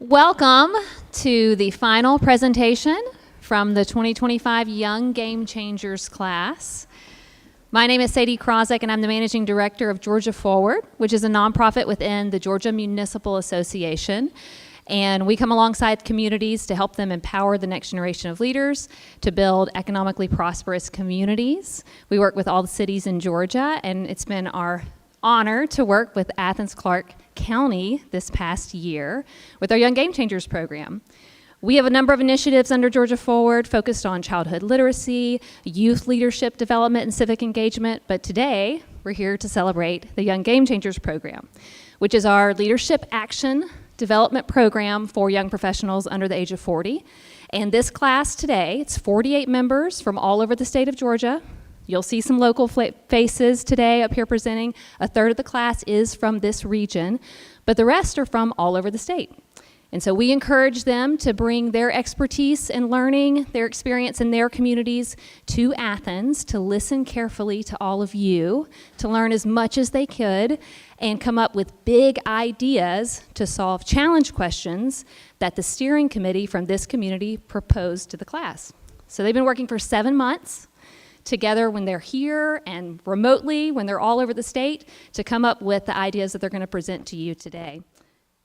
Welcome to the final presentation from the 2025 Young Gamechangers class. My name is Sadie Krozek, and I'm the Managing Director of Georgia Forward, which is a nonprofit within the Georgia Municipal Association. And we come alongside communities to help them empower the next generation of leaders to build economically prosperous communities. We work with all the cities in Georgia, and it's been our honor to work with Athens-Clarke County this past year with our Young Gamechangers program. We have a number of initiatives under Georgia Forward focused on childhood literacy, youth leadership development, and civic engagement, but today we're here to celebrate the Young Gamechangers program, which is our leadership action development program for young professionals under the age of 40. And this class today, it's 48 members from all over the state of Georgia. You'll see some local faces today up here presenting. A third of the class is from this region, but the rest are from all over the state. And so we encourage them to bring their expertise and learning, their experience in their communities to Athens, to listen carefully to all of you, to learn as much as they could, and come up with big ideas to solve challenge questions that the steering committee from this community proposed to the class. So they've been working for 7 months together when they're here and remotely when they're all over the state to come up with the ideas that they're going to present to you today.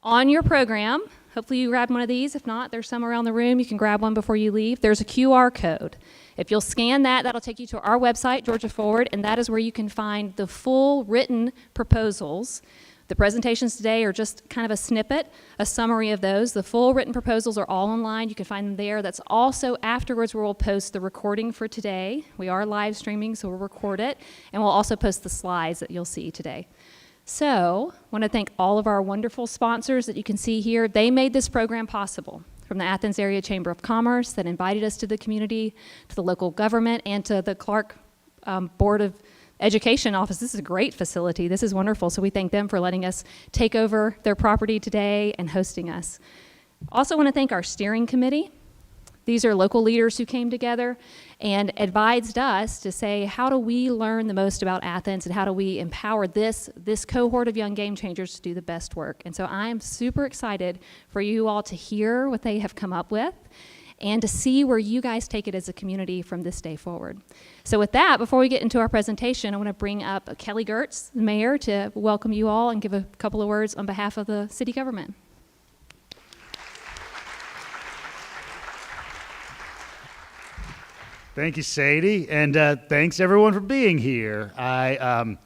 On your program, hopefully you grabbed one of these. If not, there's some around the room. You can grab one before you leave. There's a QR code. If you'll scan that, that'll take you to our website, Georgia Forward, and that is where you can find the full written proposals. The presentations today are just kind of a snippet, a summary of those. The full written proposals are all online. You can find them there. That's also afterwards where we'll post the recording for today. We are live streaming, so we'll record it, and we'll also post the slides that you'll see today. So I want to thank all of our wonderful sponsors that you can see here. They made this program possible, from the Athens Area Chamber of Commerce that invited us to the community, to the local government, and to the Clarke Board of Education office. This is a great facility. This is wonderful. So we thank them for letting us take over their property today and hosting us. Also want to thank our steering committee. These are local leaders who came together and advised us to say, how do we learn the most about Athens and how do we empower this cohort of young game changers to do the best work? And so I am super excited for you all to hear what they have come up with and to see where you guys take it as a community from this day forward. So with that, before we get into our presentation, I want to bring up Kelly Gertz, the mayor, to welcome you all and give a couple of words on behalf of the city government. Thank you, Sadie, and thanks everyone for being here. I've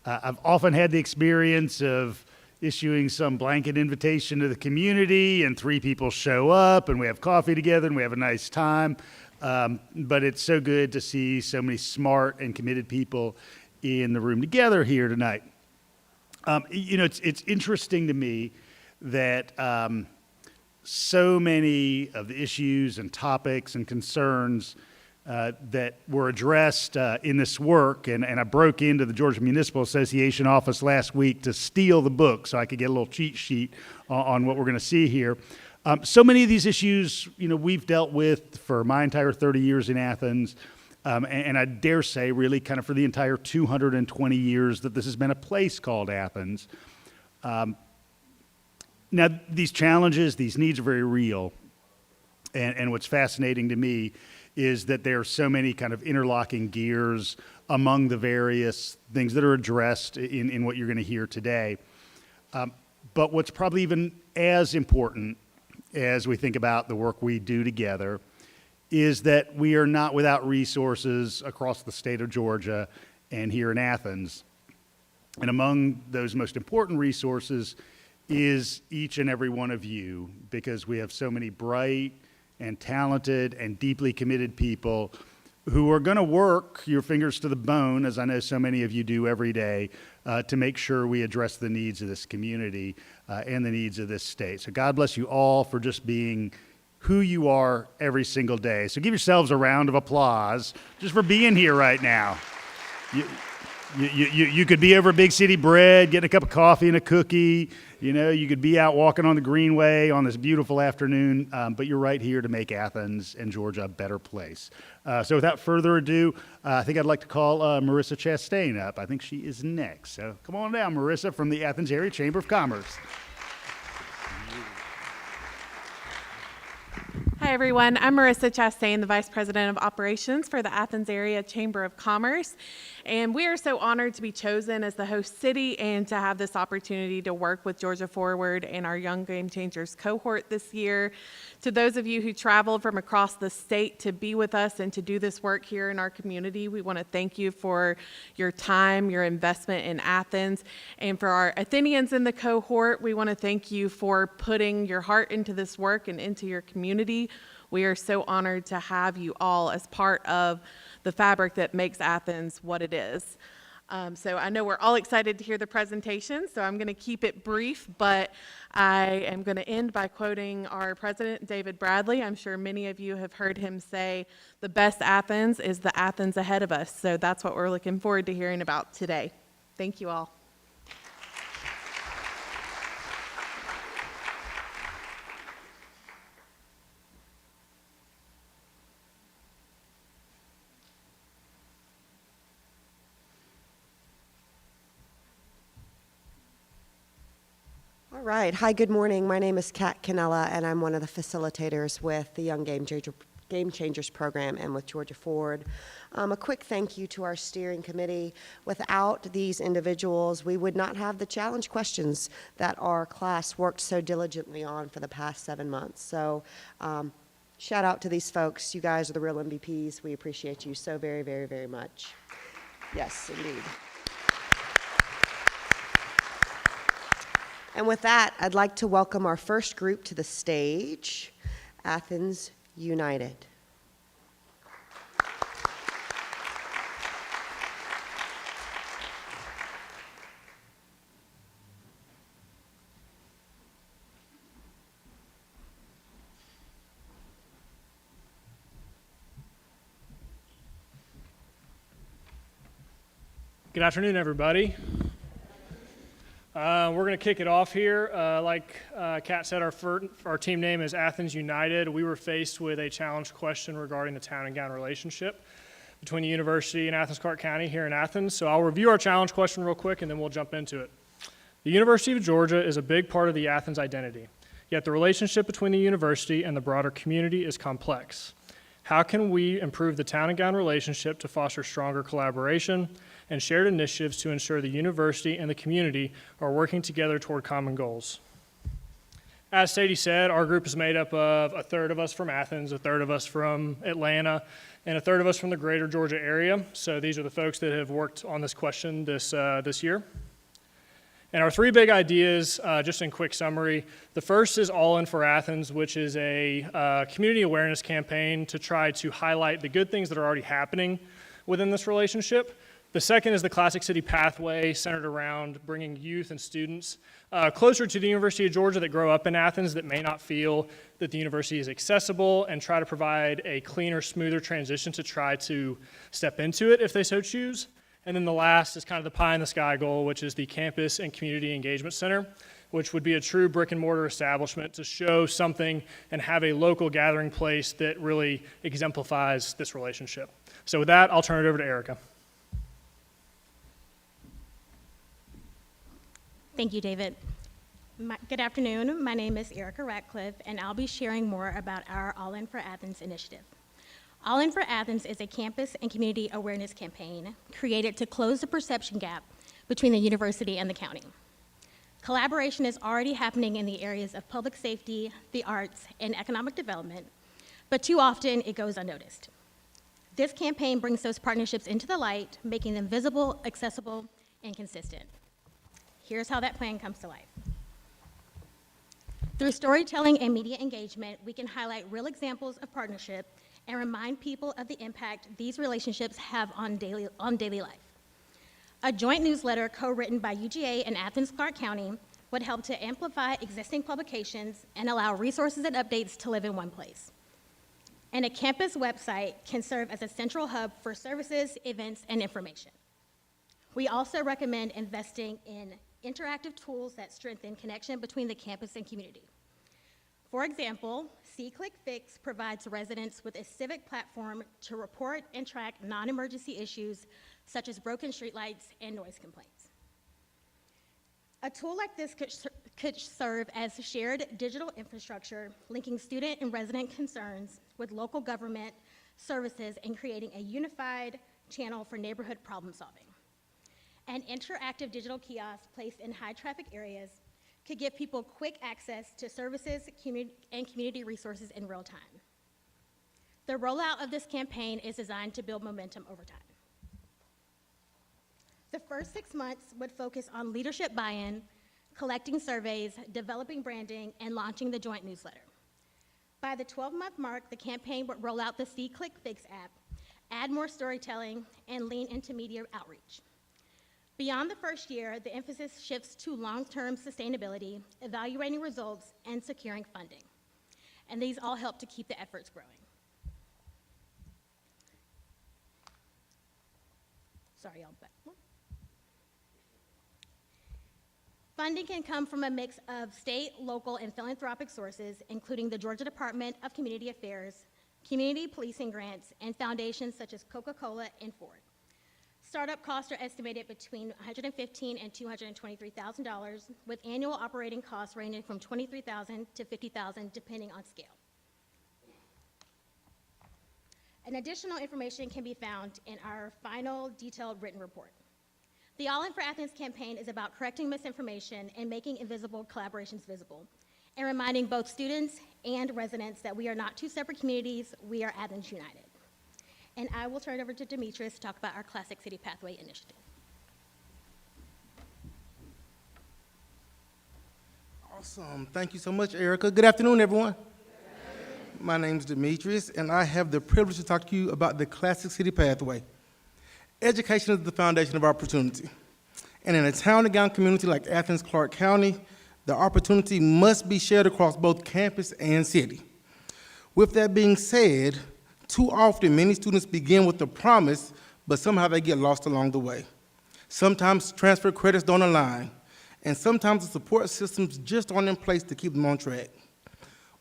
often had the experience of issuing some blanket invitation to the community, and 3 people show up, and we have coffee together, and we have a nice time. But it's so good to see so many smart and committed people in the room together here tonight. It's interesting to me that so many of the issues and topics and concerns that were addressed in this work, and I broke into the Georgia Municipal Association office last week to steal the book so I could get a little cheat sheet on what we're going to see here. So many of these issues, we've dealt with for my entire 30 years in Athens, and I dare say really kind of for the entire 220 years that this has been a place called Athens. Now, these challenges, these needs are very real, and what's fascinating to me is that there are so many kind of interlocking gears among the various things that are addressed in what you're going to hear today. But what's probably even as important as we think about the work we do together is that we are not without resources across the state of Georgia and here in Athens. And among those most important resources is each and every one of you, because we have so many bright and talented and deeply committed people who are going to work your fingers to the bone, as I know so many of you do every day, to make sure we address the needs of this community and the needs of this state. So God bless you all for just being who you are every single day. So give yourselves a round of applause just for being here right now. You could be over Big City Bread, getting a cup of coffee and a cookie. You could be out walking on the Greenway on this beautiful afternoon, but you're right here to make Athens and Georgia a better place. So without further ado, I think I'd like to call Marissa Chastain up. I think she is next. So come on down, Marissa, from the Athens Area Chamber of Commerce. Hi, everyone. I'm Marissa Chastain, the Vice President of Operations for the Athens Area Chamber of Commerce. And we are so honored to be chosen as the host city and to have this opportunity to work with Georgia Forward and our Young Game Changers cohort this year. To those of you who traveled from across the state to be with us and to do this work here in our community, we want to thank you for your time, your investment in Athens. And for our Athenians in the cohort, we want to thank you for putting your heart into this work and into your community. We are so honored to have you all as part of the fabric that makes Athens what it is. So I know we're all excited to hear the presentation, so I'm going to keep it brief, but I am going to end by quoting our president, David Bradley. I'm sure many of you have heard him say, "The best Athens is the Athens ahead of us." So that's what we're looking forward to hearing about today. Thank you all. All right. Hi, good morning. My name is Kat Canella, and I'm one of the facilitators with the Young Game Changers program and with Georgia Forward. A quick thank you to our steering committee. Without these individuals, we would not have the challenge questions that our class worked so diligently on for the past 7 months. So shout out to these folks. You guys are the real MVPs. We appreciate you so very, very, very much. Yes, indeed. And with that, I'd like to welcome our first group to the stage, Athens United. Good afternoon, everybody. We're going to kick it off here. Like Kat said, our team name is Athens United. We were faced with a challenge question regarding the town and gown relationship between the university and Athens-Clarke County here in Athens. So I'll review our challenge question real quick, and then we'll jump into it. The University of Georgia is a big part of the Athens identity, yet the relationship between the university and the broader community is complex. How can we improve the town and gown relationship to foster stronger collaboration and shared initiatives to ensure the university and the community are working together toward common goals? As Sadie said, our group is made up of a third of us from Athens, a third of us from Atlanta, and a third of us from the greater Georgia area. So these are the folks that have worked on this question this year. And our three big ideas, just in quick summary, the first is All In for Athens, which is a community awareness campaign to try to highlight the good things that are already happening within this relationship. The second is the Classic City Pathway, centered around bringing youth and students closer to the University of Georgia that grow up in Athens that may not feel that the university is accessible, and try to provide a cleaner, smoother transition to try to step into it if they so choose. And then the last is kind of the pie in the sky goal, which is the Campus and Community Engagement Center, which would be a true brick and mortar establishment to show something and have a local gathering place that really exemplifies this relationship. So with that, I'll turn it over to Erica. Thank you, David. Good afternoon. My name is Erica Ratcliffe, and I'll be sharing more about our All In for Athens initiative. All In for Athens is a campus and community awareness campaign created to close the perception gap between the university and the county. Collaboration is already happening in the areas of public safety, the arts, and economic development, but too often it goes unnoticed. This campaign brings those partnerships into the light, making them visible, accessible, and consistent. Here's how that plan comes to life. Through storytelling and media engagement, we can highlight real examples of partnership and remind people of the impact these relationships have on daily life. A joint newsletter co-written by UGA and Athens-Clarke County would help to amplify existing publications and allow resources and updates to live in one place. And a campus website can serve as a central hub for services, events, and information. We also recommend investing in interactive tools that strengthen connection between the campus and community. For example, SeeClickFix provides residents with a civic platform to report and track non-emergency issues such as broken streetlights and noise complaints. A tool like this could serve as shared digital infrastructure, linking student and resident concerns with local government services and creating a unified channel for neighborhood problem solving. An interactive digital kiosk placed in high traffic areas could give people quick access to services and community resources in real time. The rollout of this campaign is designed to build momentum over time. The first 6 months would focus on leadership buy-in, collecting surveys, developing branding, and launching the joint newsletter. By the 12-month mark, the campaign would roll out the See, Click, Fix app, add more storytelling, and lean into media outreach. Beyond the first year, the emphasis shifts to long-term sustainability, evaluating results, and securing funding. And these all help to keep the efforts growing. Sorry, y'all, back. Funding can come from a mix of state, local, and philanthropic sources, including the Georgia Department of Community Affairs, community policing grants, and foundations such as Coca-Cola and Ford. Startup costs are estimated between $115,000 and $223,000, with annual operating costs ranging from $23,000 to $50,000, depending on scale. And additional information can be found in our final detailed written report. The All In for Athens campaign is about correcting misinformation and making invisible collaborations visible, and reminding both students and residents that we are not two separate communities, we are Athens United. And I will turn it over to Demetrius to talk about our Classic City Pathway initiative. Awesome. Thank you so much, Erica. Good afternoon, everyone. My name is Demetrius, and I have the privilege to talk to you about the Classic City Pathway. Education is the foundation of opportunity. And in a town and gown community like Athens-Clarke County, the opportunity must be shared across both campus and city. With that being said, too often many students begin with the promise, but somehow they get lost along the way. Sometimes transfer credits don't align, and sometimes the support systems just aren't in place to keep them on track.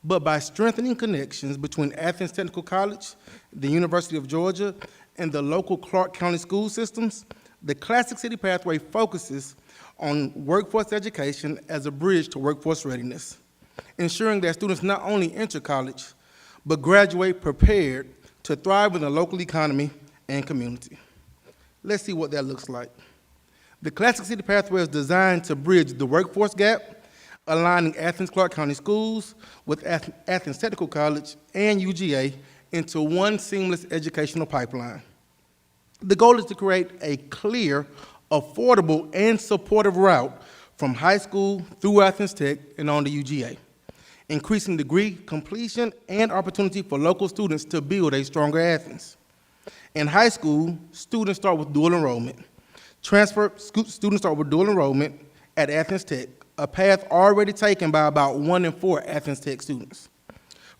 But by strengthening connections between Athens Technical College, the University of Georgia, and the local Clarke County school systems, the Classic City Pathway focuses on workforce education as a bridge to workforce readiness, ensuring that students not only enter college, but graduate prepared to thrive in the local economy and community. Let's see what that looks like. The Classic City Pathway is designed to bridge the workforce gap, aligning Athens-Clarke County Schools with Athens Technical College and UGA into one seamless educational pipeline. The goal is to create a clear, affordable, and supportive route from high school through Athens Tech and on to UGA, increasing degree completion and opportunity for local students to build a stronger Athens. In high school, students start with dual enrollment. Transfer students start with dual enrollment at Athens Tech, a path already taken by about 1 in 4 Athens Tech students.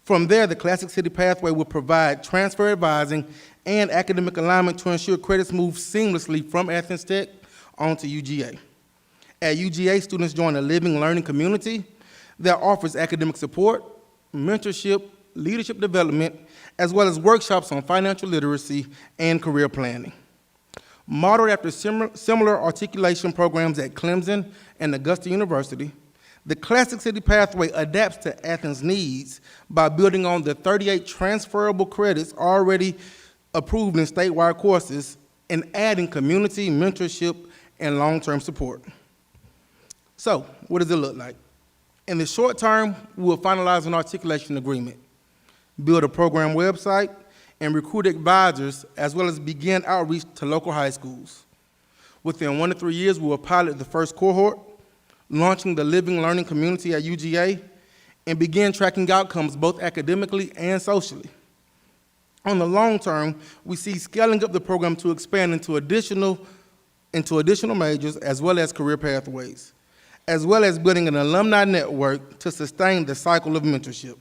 From there, the Classic City Pathway will provide transfer advising and academic alignment to ensure credits move seamlessly from Athens Tech onto UGA. At UGA, students join a living learning community that offers academic support, mentorship, leadership development, as well as workshops on financial literacy and career planning. Modeled after similar articulation programs at Clemson and Augusta University, the Classic City Pathway adapts to Athens' needs by building on the 38 transferable credits already approved in statewide courses and adding community, mentorship, and long-term support. So, what does it look like? In the short term, we will finalize an articulation agreement, build a program website, and recruit advisors, as well as begin outreach to local high schools. Within 1 to 3 years, we will pilot the first cohort, launching the living learning community at UGA, and begin tracking outcomes both academically and socially. On the long term, we see scaling up the program to expand into additional majors as well as career pathways, as well as building an alumni network to sustain the cycle of mentorship.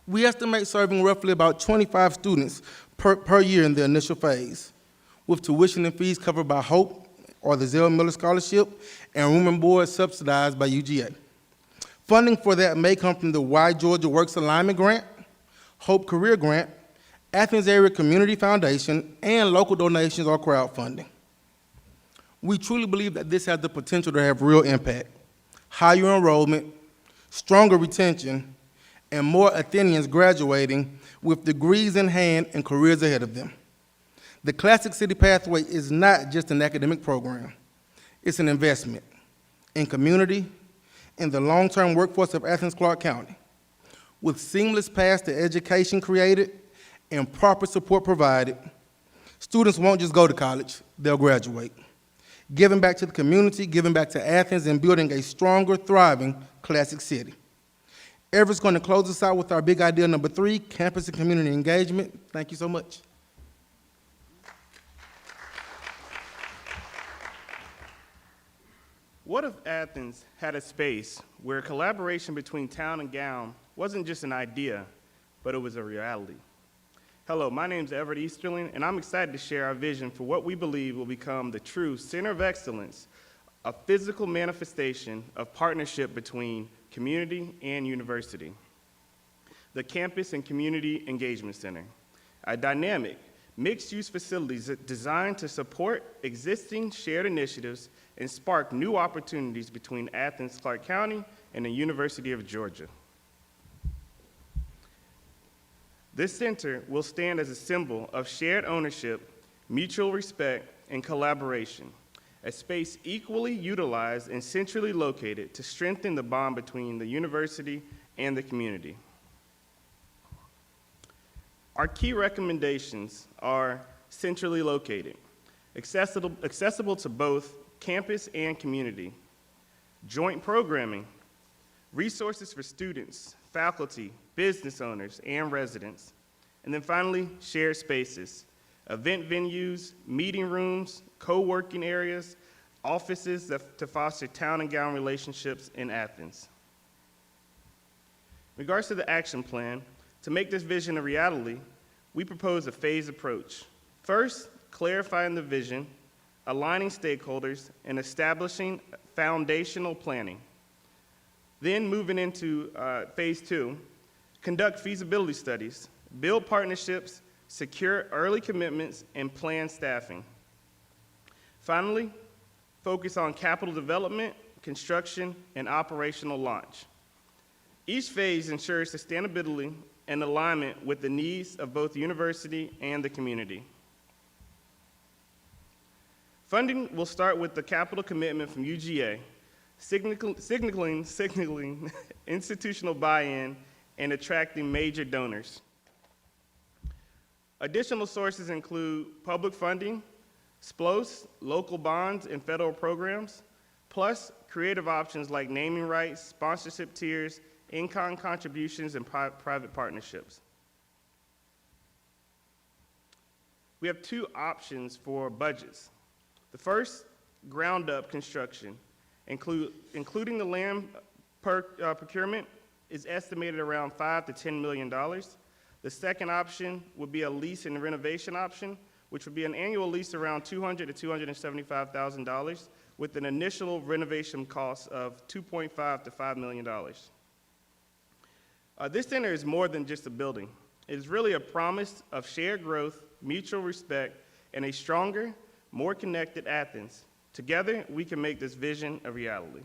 We estimate serving roughly about 25 students per year in the initial phase, with tuition and fees covered by HOPE, or the Zell Miller Scholarship, and room and board subsidized by UGA. Funding for that may come from the Why Georgia Works Alignment Grant, HOPE Career Grant, Athens Area Community Foundation, and local donations or crowdfunding. We truly believe that this has the potential to have real impact, higher enrollment, stronger retention, and more Athenians graduating with degrees in hand and careers ahead of them. The Classic City Pathway is not just an academic program. It's an investment in community, in the long-term workforce of Athens-Clarke County. With seamless paths to education created and proper support provided, students won't just go to college, they'll graduate. Giving back to the community, giving back to Athens, and building a stronger, thriving Classic City. Everett's going to close us out with our big idea number 3, campus and community engagement. Thank you so much. What if Athens had a space where collaboration between town and gown wasn't just an idea, but it was a reality? Hello, my name is Everett Easterling, and I'm excited to share our vision for what we believe will become the true center of excellence, a physical manifestation of partnership between community and university. The Campus and Community Engagement Center, a dynamic, mixed-use facilities designed to support existing shared initiatives and spark new opportunities between Athens-Clarke County and the University of Georgia. This center will stand as a symbol of shared ownership, mutual respect, and collaboration, a space equally utilized and centrally located to strengthen the bond between the university and the community. Our key recommendations are centrally located, accessible to both campus and community, joint programming, resources for students, faculty, business owners, and residents, and then finally, shared spaces, event venues, meeting rooms, co-working areas, offices to foster town and gown relationships in Athens. In regards to the action plan, to make this vision a reality, we propose a phased approach. First, clarifying the vision, aligning stakeholders, and establishing foundational planning. Then moving into phase 2, conduct feasibility studies, build partnerships, secure early commitments, and plan staffing. Finally, focus on capital development, construction, and operational launch. Each phase ensures sustainability and alignment with the needs of both the university and the community. Funding will start with the capital commitment from UGA, signaling institutional buy-in and attracting major donors. Additional sources include public funding, SPLOS, local bonds, and federal programs, plus creative options like naming rights, sponsorship tiers, in-kind contributions, and private partnerships. We have 2 options for budgets. The first, ground-up construction, including the land procurement, is estimated around $5 to $10 million. The second option would be a lease and renovation option, which would be an annual lease around $200,000 to $275,000, with an initial renovation cost of $2.5 to $5 million. This center is more than just a building. It is really a promise of shared growth, mutual respect, and a stronger, more connected Athens. Together, we can make this vision a reality.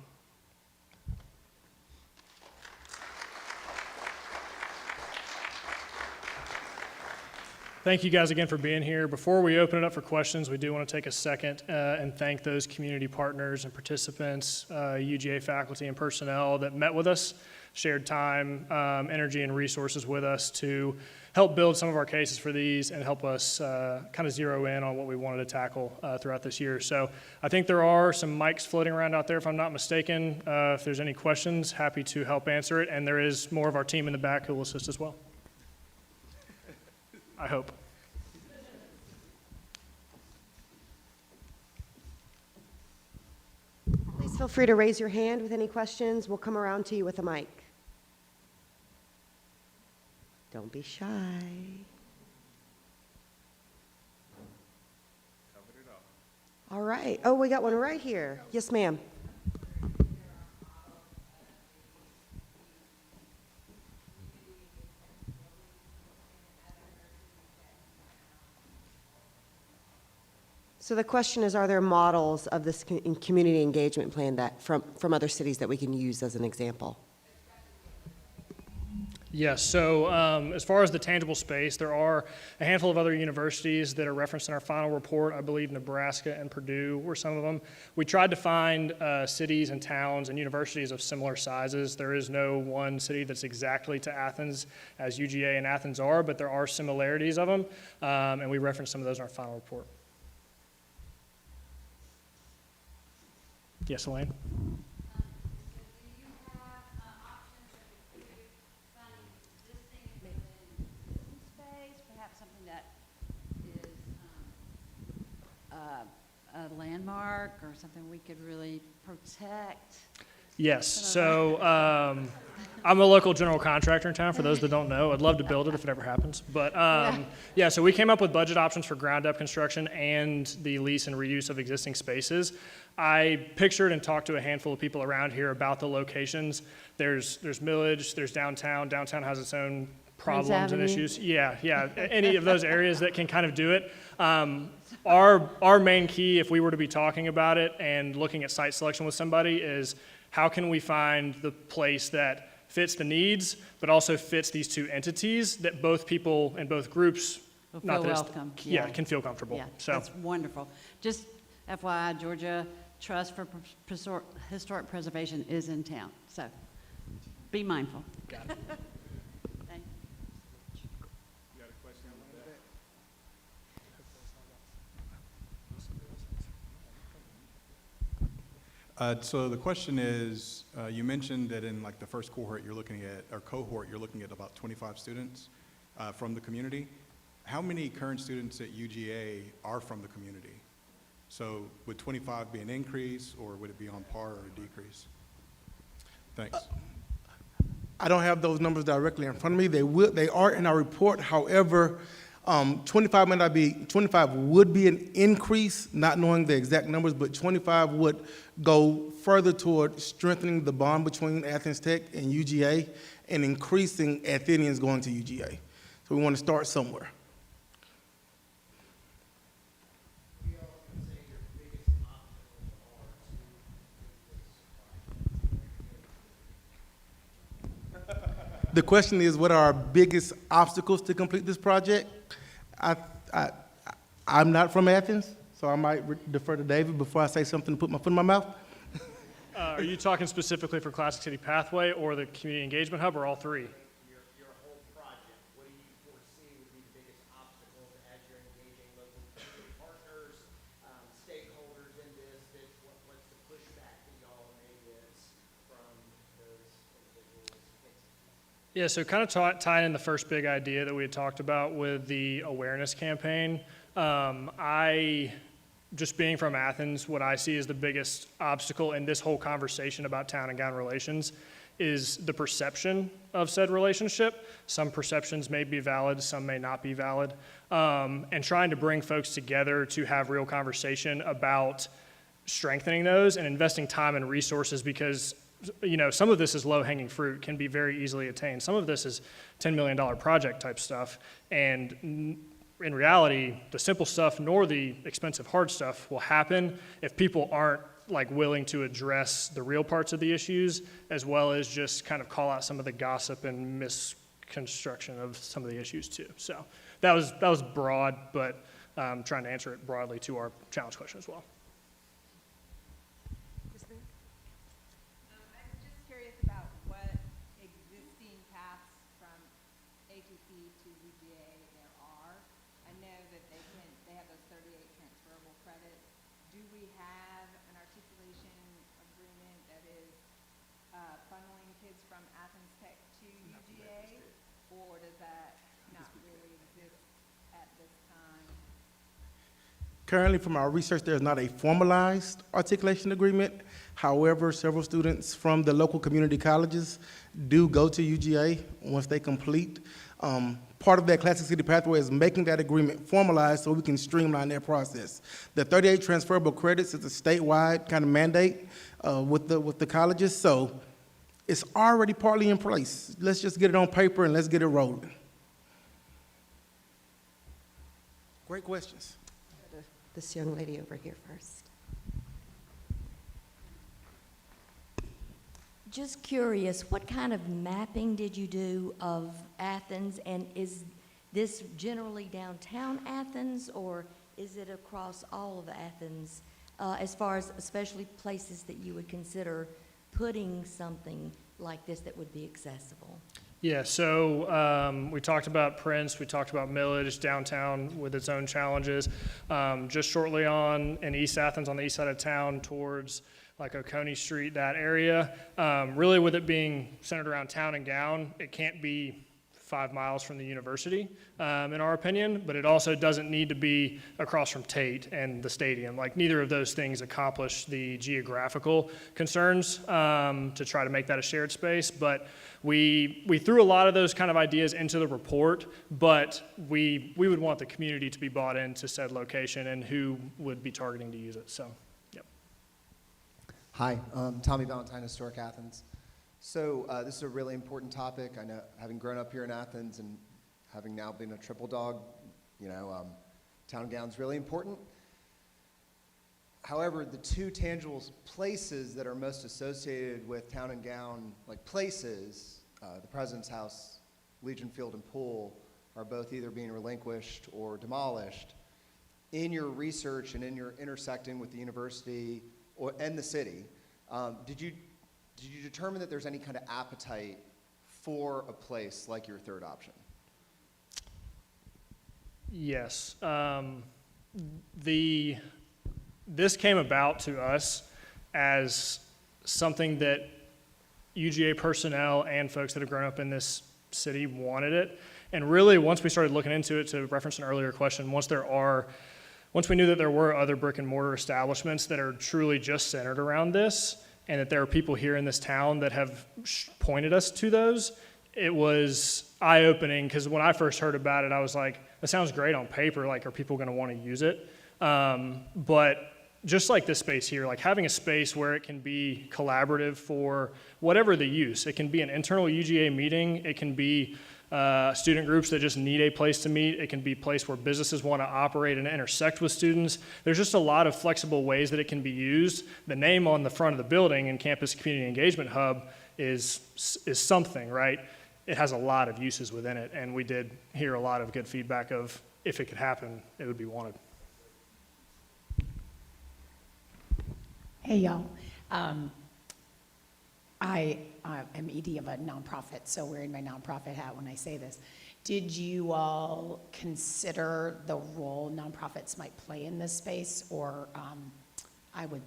Thank you guys again for being here. Before we open it up for questions, we do want to take a second and thank those community partners and participants, UGA faculty and personnel that met with us, shared time, energy, and resources with us to help build some of our cases for these and help us kind of zero in on what we wanted to tackle throughout this year. So I think there are some mics floating around out there, if I'm not mistaken. If there's any questions, happy to help answer it. And there is more of our team in the back who will assist as well. I hope. Please feel free to raise your hand with any questions. We'll come around to you with a mic. Don't be shy. All right. Oh, we got one right here. Yes, ma'am. So the question is, are there models of this community engagement plan that from other cities that we can use as an example? Yes, so as far as the tangible space, there are a handful of other universities that are referenced in our final report. I believe Nebraska and Purdue were some of them. We tried to find cities and towns and universities of similar sizes. There is no one city that's exactly to Athens as UGA and Athens are, but there are similarities of them, and we referenced some of those in our final report. Yes, Elaine? Perhaps something that is a landmark or something we could really protect. Yes, so I'm a local general contractor in town, for those that don't know. I'd love to build it if it ever happens. But yeah, so we came up with budget options for ground up construction and the lease and reuse of existing spaces. I pictured and talked to a handful of people around here about the locations. There's Millage, there's downtown. Downtown has its own problems and issues. Yeah, any of those areas that can kind of do it. Our main key, if we were to be talking about it and looking at site selection with somebody, is how can we find the place that fits the needs, but also fits these two entities that both people and both groups Will feel welcome. Yeah, can feel comfortable. Yeah, So that's wonderful. Just FYI, Georgia Trust for Historic Preservation is in town, so be mindful. got it. Thank you. So the question is, you mentioned that in like the first cohort you're looking at, or cohort, you're looking at about 25 students from the community. How many current students at UGA are from the community? So would 25 be an increase, or would it be on par or a decrease? Thanks. I don't have those numbers directly in front of me. They are in our report. However, 25 may not be, 25 would be an increase, not knowing the exact numbers, but 25 would go further toward strengthening the bond between Athens Tech and UGA and increasing Athenians going to UGA. So we want to start somewhere. The question is, what are our biggest obstacles to complete this project? I'm not from Athens, so I might defer to David before I say something to put my foot in my mouth. Are you talking specifically for Classic City Pathway or the Community Engagement Hub, or all three? Your whole project, what do you foresee would be the biggest obstacles as you're engaging local community partners, stakeholders in this? What's the pushback that y'all may get from those individuals? Yeah, so kind of tying in the first big idea that we had talked about with the awareness campaign, just being from Athens, what I see as the biggest obstacle in this whole conversation about town and gown relations is the perception of said relationship. Some perceptions may be valid, some may not be valid, and trying to bring folks together to have real conversation about strengthening those and investing time and resources, because some of this is low-hanging fruit, can be very easily attained. Some of this is $10 million project type stuff, and in reality, the simple stuff nor the expensive hard stuff will happen if people aren't willing to address the real parts of the issues, as well as just kind of call out some of the gossip and misconstruction of some of the issues too. So that was broad, but trying to answer it broadly to our challenge question as well. Funneling kids from Athens Tech to UGA, or does that not really exist at this time? Currently, from our research, there's not a formalized articulation agreement. However, several students from the local community colleges do go to UGA once they complete. Part of that Classic City Pathway is making that agreement formalized so we can streamline that process. The 38 transferable credits is a statewide kind of mandate with the colleges, so it's already partly in place. Let's just get it on paper and let's get it rolling. Great questions. this young lady over here first. Just curious, what kind of mapping did you do of Athens, and is this generally downtown Athens, or is it across all of Athens, as far as especially places that you would consider putting something like this that would be accessible? Yeah, so we talked about Prince, we talked about Millage, downtown with its own challenges. Just shortly on in East Athens, on the east side of town, towards like Oconee Street, that area. Really, with it being centered around Town and Gown, it can't be 5 miles from the university, in our opinion, but it also doesn't need to be across from Tate and the stadium. Like, neither of those things accomplish the geographical concerns to try to make that a shared space, but we threw a lot of those kind of ideas into the report, but we would want the community to be bought into said location and who would be targeting to use it, so, yep. Hi, Tommy Valentine, Historic Athens. So this is a really important topic. I know, having grown up here in Athens and having now been a triple dog, you know, Town and Gown's really important. However, the two tangible places that are most associated with Town and Gown, like places, the President's House, Legion Field, and Pool, are both either being relinquished or demolished. In your research and in your intersecting with the university and the city, did you determine that there's any kind of appetite for a place like your third option? Yes. This came about to us as something that UGA personnel and folks that have grown up in this city wanted it. And really, once we started looking into it, to reference an earlier question, once we knew that there were other brick and mortar establishments that are truly just centered around this, and that there are people here in this town that have pointed us to those, it was eye-opening, because when I first heard about it, I was like, that sounds great on paper, like, are people gonna wanna use it? But just like this space here, like having a space where it can be collaborative for whatever the use. It can be an internal UGA meeting, it can be student groups that just need a place to meet. It can be a place where businesses want to operate and intersect with students. There's just a lot of flexible ways that it can be used. The name on the front of the building in Campus Community Engagement Hub is something, right? It has a lot of uses within it, and we did hear a lot of good feedback of if it could happen, it would be wanted. Hey, y'all. I am ED of a nonprofit, so wearing my nonprofit hat when I say this. Did you all consider the role nonprofits might play in this space, or I would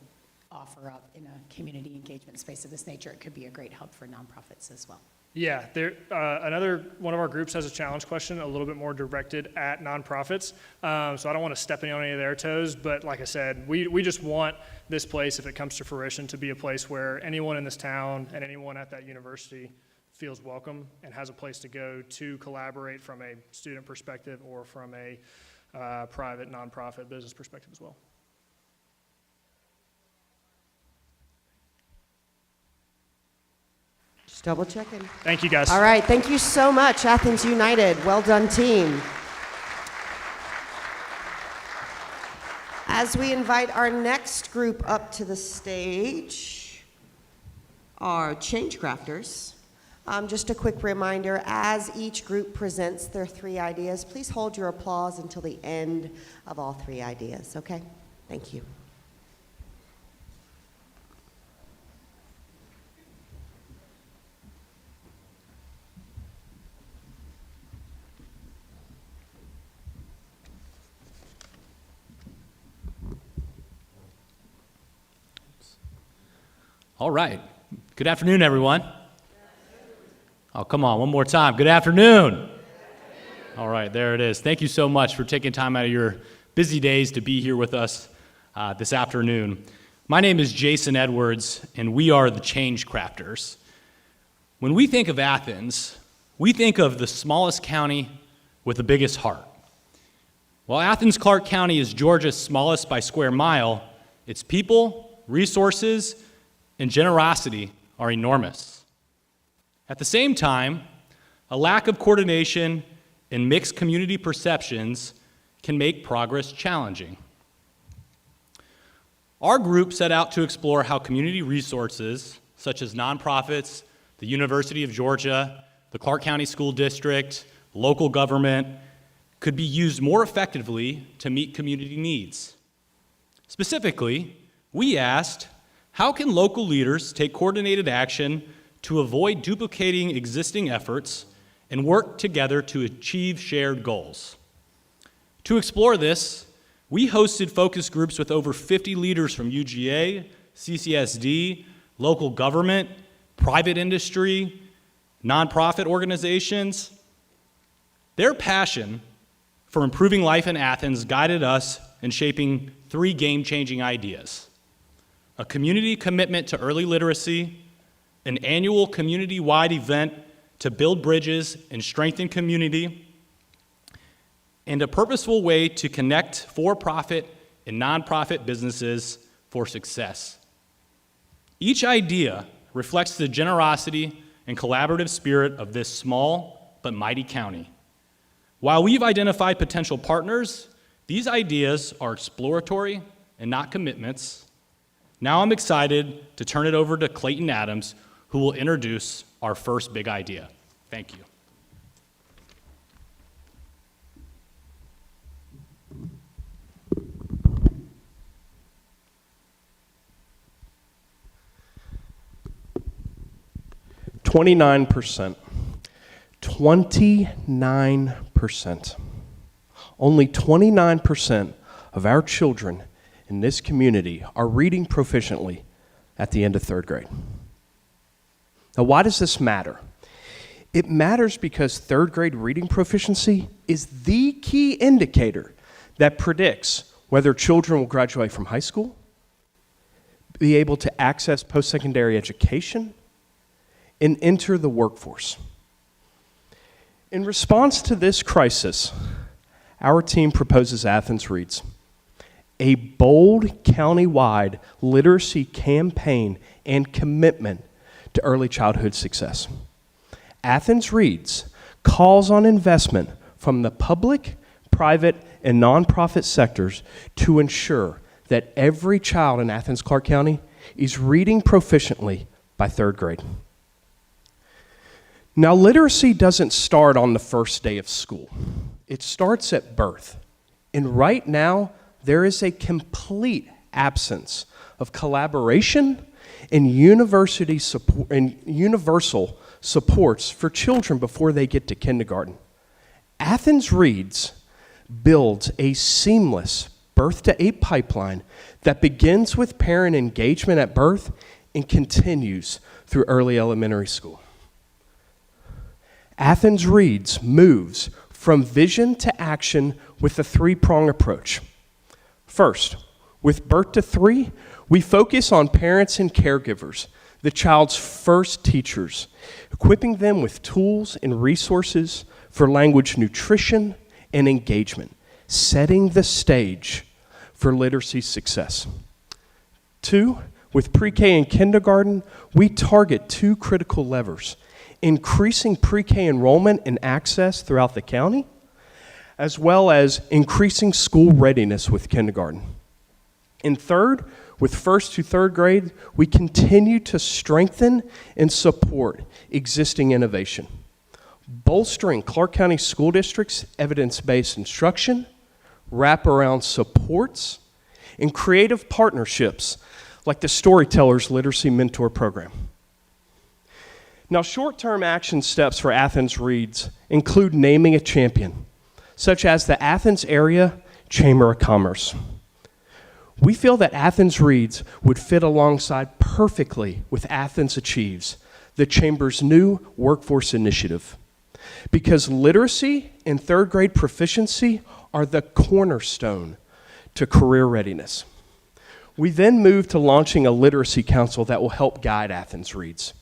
offer up in a community engagement space of this nature, it could be a great hub for nonprofits as well. Yeah, another one of our groups has a challenge question a little bit more directed at nonprofits. So I don't want to step on any of their toes, but like I said, we just want this place, if it comes to fruition, to be a place where anyone in this town and anyone at that university feels welcome and has a place to go to collaborate from a student perspective or from a private nonprofit business perspective as well. Just double checking. Thank you, guys. All right, thank you so much, Athens United. Well done, team. As we invite our next group up to the stage, our change crafters. Just a quick reminder, as each group presents their 3 ideas, please hold your applause until the end of all 3 ideas, okay? Thank you. All right. Good afternoon, everyone. Oh, come on, one more time. Good afternoon. All right, there it is. Thank you so much for taking time out of your busy days to be here with us this afternoon. My name is Jason Edwards, and we are the Change Crafters. When we think of Athens, we think of the smallest county with the biggest heart. While Athens-Clarke County is Georgia's smallest by square mile, its people, resources, and generosity are enormous. At the same time, a lack of coordination and mixed community perceptions can make progress challenging. Our group set out to explore how community resources, such as nonprofits, the University of Georgia, the Clarke County School District, local government, could be used more effectively to meet community needs. Specifically, we asked, how can local leaders take coordinated action to avoid duplicating existing efforts and work together to achieve shared goals? To explore this, we hosted focus groups with over 50 leaders from UGA, CCSD, local government, private industry, nonprofit organizations. Their passion for improving life in Athens guided us in shaping 3 game-changing ideas: a community commitment to early literacy, an annual community-wide event to build bridges and strengthen community, and a purposeful way to connect for-profit and nonprofit businesses for success. Each idea reflects the generosity and collaborative spirit of this small but mighty county. While we've identified potential partners, these ideas are exploratory and not commitments. Now I'm excited to turn it over to Clayton Adams, who will introduce our first big idea. Thank you. %. 29%. Only 29% of our children in this community are reading proficiently at the end of 3rd grade. Now, why does this matter? It matters because 3rd grade reading proficiency is the key indicator that predicts whether children will graduate from high school, be able to access post-secondary education, and enter the workforce. In response to this crisis, our team proposes Athens Reads, a bold county-wide literacy campaign and commitment to early childhood success. Athens Reads calls on investment from the public, private, and nonprofit sectors to ensure that every child in Athens-Clarke County is reading proficiently by 3rd grade. Now, literacy doesn't start on the first day of school. It starts at birth. And right now, there is a complete absence of collaboration and university support and universal supports for children before they get to kindergarten. Athens Reads builds a seamless birth to 8 pipeline that begins with parent engagement at birth and continues through early elementary school. Athens Reads moves from vision to action with a 3-prong approach. First, with birth to 3, we focus on parents and caregivers, the child's first teachers, equipping them with tools and resources for language nutrition and engagement, setting the stage for literacy success. 2, with pre-K and kindergarten, we target 2 critical levers: increasing pre-K enrollment and access throughout the county, as well as increasing school readiness with kindergarten. And 3rd, with 1st to 3rd grade, we continue to strengthen and support existing innovation, bolstering Clarke County School District's evidence-based instruction, wraparound supports, and creative partnerships like the Storytellers Literacy Mentor Program. Now, short-term action steps for Athens Reads include naming a champion, such as the Athens Area Chamber of Commerce. We feel that Athens Reads would fit alongside perfectly with Athens Achieves, the Chamber's new workforce initiative, because literacy and 3rd grade proficiency are the cornerstone to career readiness. We then move to launching a literacy council that will help guide Athens Reads.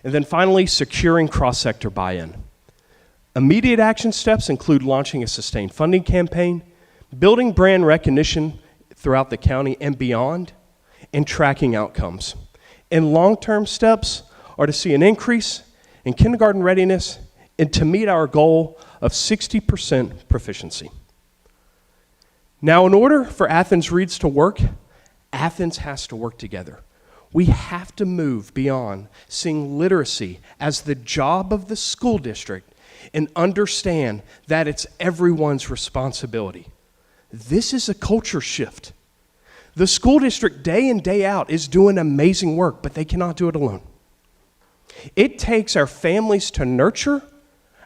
And then finally, securing cross-sector buy-in. Immediate action steps include launching a sustained funding campaign, building brand recognition throughout the county and beyond, and tracking outcomes. And long-term steps are to see an increase in kindergarten readiness and to meet our goal of 60% proficiency. Now, in order for Athens Reads to work, Athens has to work together. We have to move beyond seeing literacy as the job of the school district and understand that it's everyone's responsibility. This is a culture shift. The school district day in, day out is doing amazing work, but they cannot do it alone. It takes our families to nurture,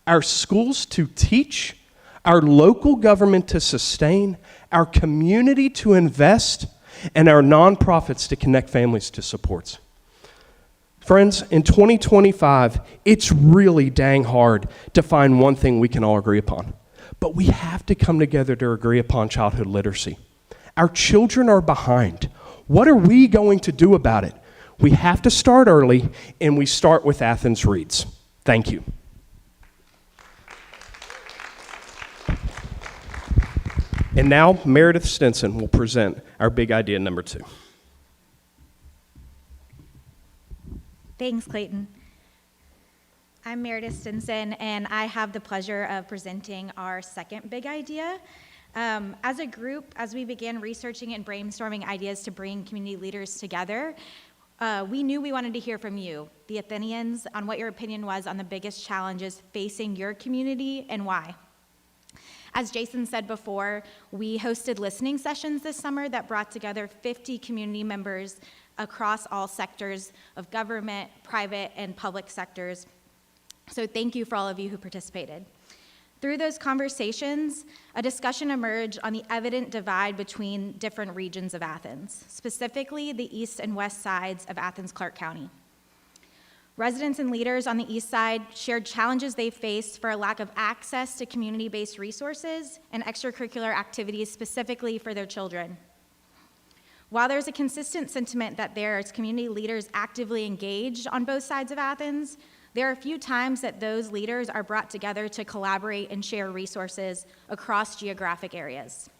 our schools to teach, our local government to sustain, our community to invest, and our nonprofits to connect families to supports. Friends, in 2025, it's really dang hard to find one thing we can all agree upon. But we have to come together to agree upon childhood literacy. Our children are behind. What are we going to do about it? We have to start early, and we start with Athens Reads. Thank you. And now, Meredith Stinson will present our big idea number 2. Thanks, Clayton. I'm Meredith Stinson, and I have the pleasure of presenting our second big idea. As a group, as we began researching and brainstorming ideas to bring community leaders together, we knew we wanted to hear from you, the Athenians, on what your opinion was on the biggest challenges facing your community and why. As Jason said before, we hosted listening sessions this summer that brought together 50 community members across all sectors of government, private, and public sectors. So thank you for all of you who participated. Through those conversations, a discussion emerged on the evident divide between different regions of Athens, specifically the east and west sides of Athens-Clarke County. Residents and leaders on the east side shared challenges they faced for a lack of access to community-based resources and extracurricular activities specifically for their children. While there's a consistent sentiment that there's community leaders actively engaged on both sides of Athens, there are a few times that those leaders are brought together to collaborate and share resources across geographic areas.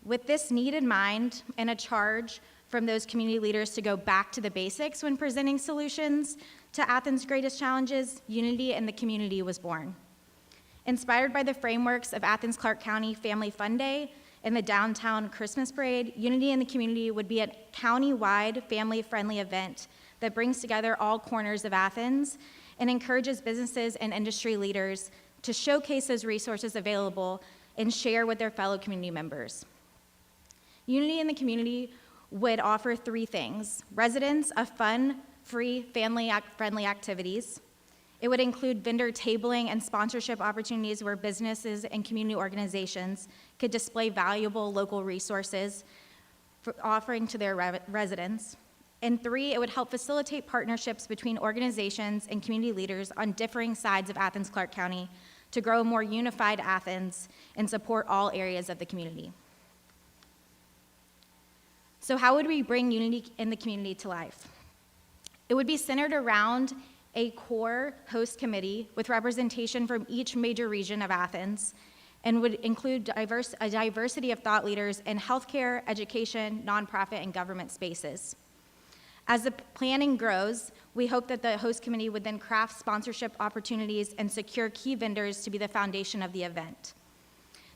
With this need in mind and a charge from those community leaders to go back to the basics when presenting solutions to Athens' greatest challenges, Unity in the Community was born. Inspired by the frameworks of Athens-Clarke County Family Fun Day and the Downtown Christmas Parade, Unity in the Community would be a county-wide family-friendly event that brings together all corners of Athens and encourages businesses and industry leaders to showcase those resources available and share with their fellow community members. Unity in the Community would offer 3 things: residents of fun, free, family-friendly activities. It would include vendor tabling and sponsorship opportunities where businesses and community organizations could display valuable local resources for offering to their residents. And 3, it would help facilitate partnerships between organizations and community leaders on differing sides of Athens-Clarke County to grow a more unified Athens and support all areas of the community. So how would we bring Unity in the Community to life? It would be centered around a core host committee with representation from each major region of Athens and would include a diversity of thought leaders in healthcare, education, nonprofit, and government spaces. As the planning grows, we hope that the host committee would then craft sponsorship opportunities and secure key vendors to be the foundation of the event.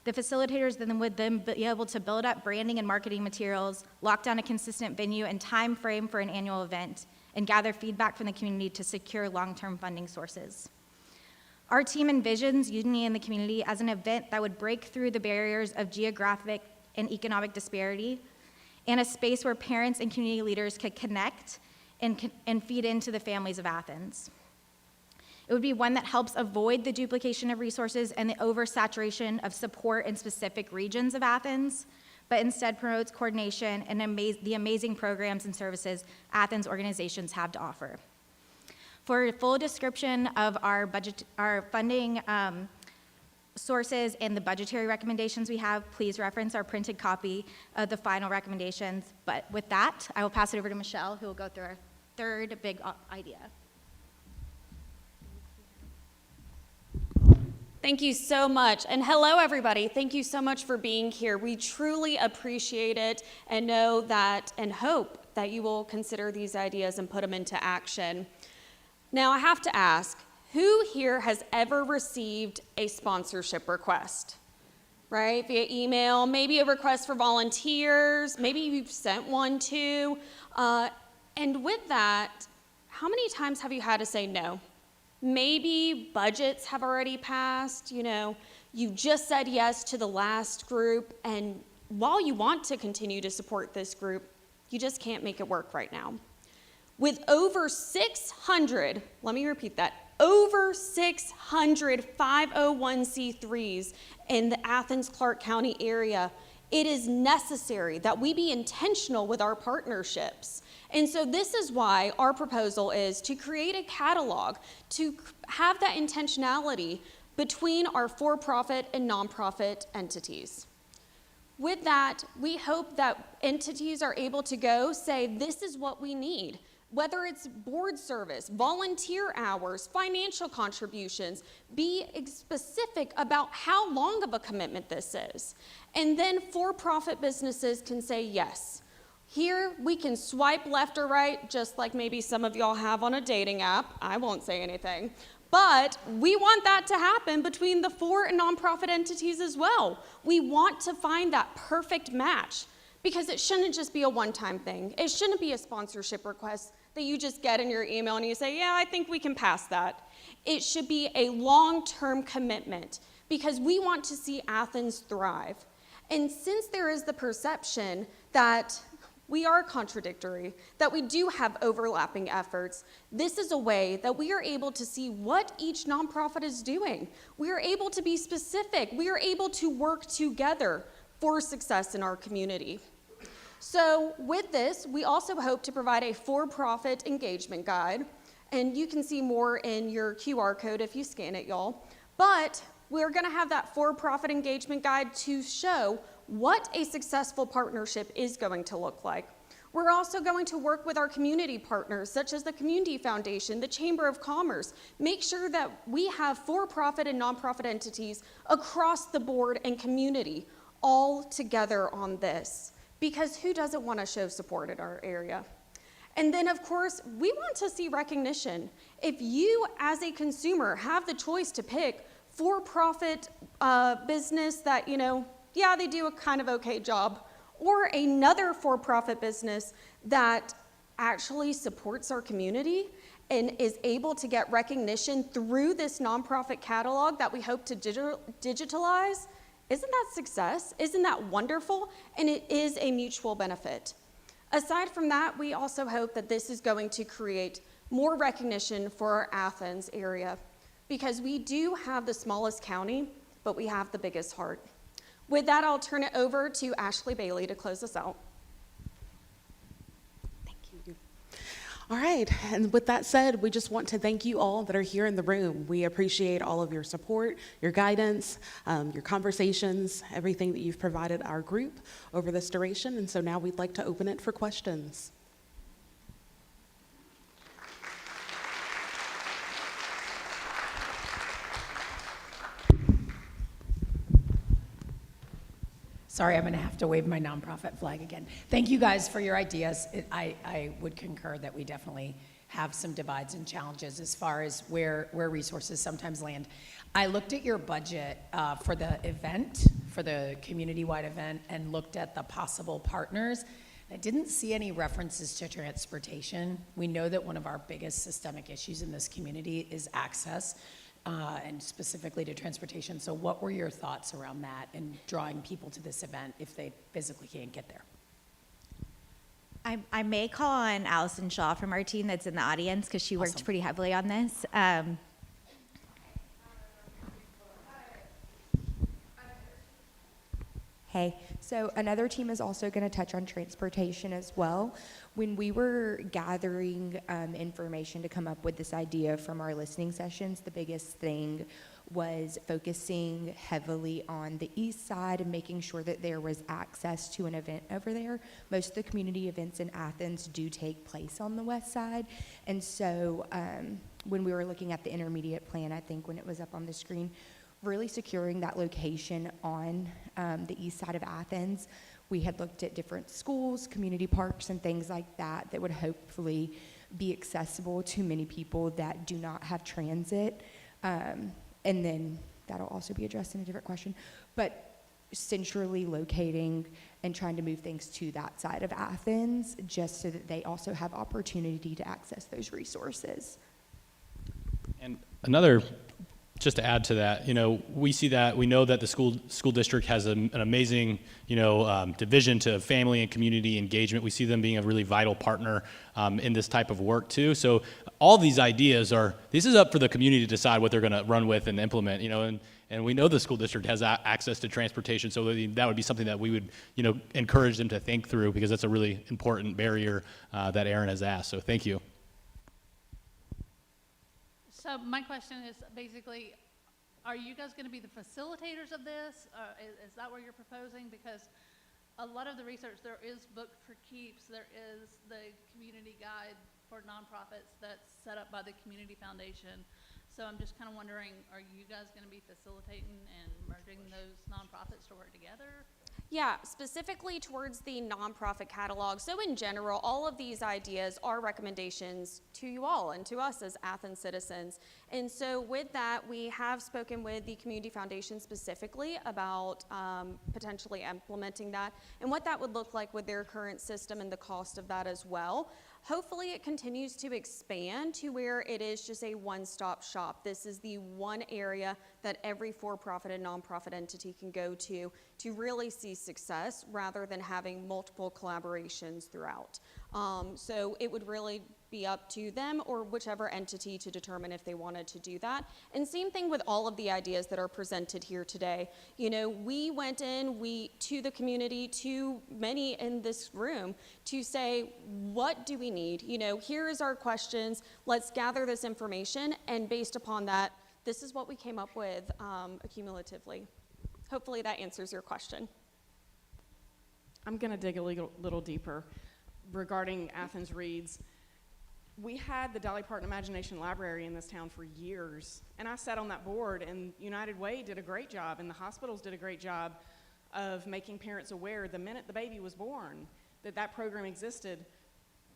The facilitators would then be able to build up branding and marketing materials, lock down a consistent venue and time frame for an annual event, and gather feedback from the community to secure long-term funding sources. Our team envisions Unity in the Community as an event that would break through the barriers of geographic and economic disparity, and a space where parents and community leaders could connect and feed into the families of Athens. It would be one that helps avoid the duplication of resources and the oversaturation of support in specific regions of Athens, but instead promotes coordination and the amazing programs and services Athens organizations have to offer. For a full description of our funding sources and the budgetary recommendations we have, please reference our printed copy of the final recommendations. But with that, I will pass it over to Michelle, who will go through our third big idea. Thank you so much. And hello, everybody. Thank you so much for being here. We truly appreciate it and know that and hope that you will consider these ideas and put them into action. Now, I have to ask, who here has ever received a sponsorship request? right? Via email, maybe a request for volunteers, maybe you've sent one too. And with that, how many times have you had to say no? Maybe budgets have already passed, you just said yes to the last group, and while you want to continue to support this group, you just can't make it work right now. With over 600, let me repeat that, over 600 501c3s in the Athens-Clarke County area, it is necessary that we be intentional with our partnerships. And so this is why our proposal is to create a catalog to have that intentionality between our for-profit and nonprofit entities. With that, we hope that entities are able to go say, this is what we need. Whether it's board service, volunteer hours, financial contributions, be specific about how long of a commitment this is. And then for-profit businesses can say yes. Here we can swipe left or right, just like maybe some of y'all have on a dating app. I won't say anything. But we want that to happen between the for and nonprofit entities as well. We want to find that perfect match because it shouldn't just be a one-time thing. It shouldn't be a sponsorship request that you just get in your email and you say, yeah, I think we can pass that. It should be a long-term commitment because we want to see Athens thrive. And since there is the perception that we are contradictory, that we do have overlapping efforts, this is a way that we are able to see what each nonprofit is doing. We are able to be specific. We are able to work together for success in our community. So with this, we also hope to provide a for-profit engagement guide, and you can see more in your QR code if you scan it, y'all. But we're gonna have that for-profit engagement guide to show what a successful partnership is going to look like. We're also going to work with our community partners, such as the Community Foundation, the Chamber of Commerce, make sure that we have for-profit and nonprofit entities across the board and community all together on this. Because who doesn't want to show support in our area? And then, of course, we want to see recognition. If you, as a consumer, have the choice to pick for-profit business that, yeah, they do a kind of okay job, or another for-profit business that actually supports our community and is able to get recognition through this nonprofit catalog that we hope to digitalize, isn't that success? Isn't that wonderful? And it is a mutual benefit. Aside from that, we also hope that this is going to create more recognition for our Athens area because we do have the smallest county, but we have the biggest heart. With that, I'll turn it over to Ashley Bailey to close us out. All right, and with that said, we just want to thank you all that are here in the room. We appreciate all of your support, your guidance, your conversations, everything that you've provided our group over this duration, and so now we'd like to open it for questions. Sorry, I'm going to have to wave my nonprofit flag again. Thank you guys for your ideas. I would concur that we definitely have some divides and challenges as far as where resources sometimes land. I looked at your budget for the event, for the community-wide event, and looked at the possible partners. I didn't see any references to transportation. We know that one of our biggest systemic issues in this community is access. And specifically to transportation. So what were your thoughts around that and drawing people to this event if they physically can't get there? I may call on Allison Shaw from our team that's in the audience because she worked pretty heavily on this. Hey, so another team is also going to touch on transportation as well. When we were gathering information to come up with this idea from our listening sessions, the biggest thing was focusing heavily on the east side and making sure that there was access to an event over there. Most of the community events in Athens do take place on the west side. And so when we were looking at the intermediate plan, I think when it was up on the screen, really securing that location on the east side of Athens. We had looked at different schools, community parks, and things like that that would hopefully be accessible to many people that do not have transit. And then that'll also be addressed in a different question. But centrally locating and trying to move things to that side of Athens, just so that they also have opportunity to access those resources. And another, just to add to that, we see that, we know that the school district has an amazing, division to family and community engagement. We see them being a really vital partner in this type of work too. So all these ideas this is up for the community to decide what they're going to run with and implement, and we know the school district has access to transportation, so that would be something that we would, encourage them to think through, because that's a really important barrier that Aaron has asked. So thank you. So my question is basically, are you guys going to be the facilitators of this? Is that what you're proposing? Because a lot of the research, there is Book for Keeps, there is the community guide for nonprofits that's set up by the Community Foundation. So I'm just kind of wondering, are you guys going to be facilitating and merging those nonprofits to work together? Yeah, specifically towards the nonprofit catalog. So in general, all of these ideas are recommendations to you all and to us as Athens citizens. And so with that, we have spoken with the Community Foundation specifically about potentially implementing that and what that would look like with their current system and the cost of that as well. Hopefully it continues to expand to where it is just a one-stop shop. This is the one area that every for-profit and nonprofit entity can go to really see success, rather than having multiple collaborations throughout. So it would really be up to them or whichever entity to determine if they wanted to do that. And same thing with all of the ideas that are presented here today. We went to the community, to many in this room, to say, what do we need? Here is our questions. Let's gather this information, and based upon that, this is what we came up with accumulatively. Hopefully that answers your question. I'm going to dig a little deeper regarding Athens Reads. We had the Dolly Parton Imagination Library in this town for years, and I sat on that board, and United Way did a great job, and the hospitals did a great job of making parents aware the minute the baby was born that program existed.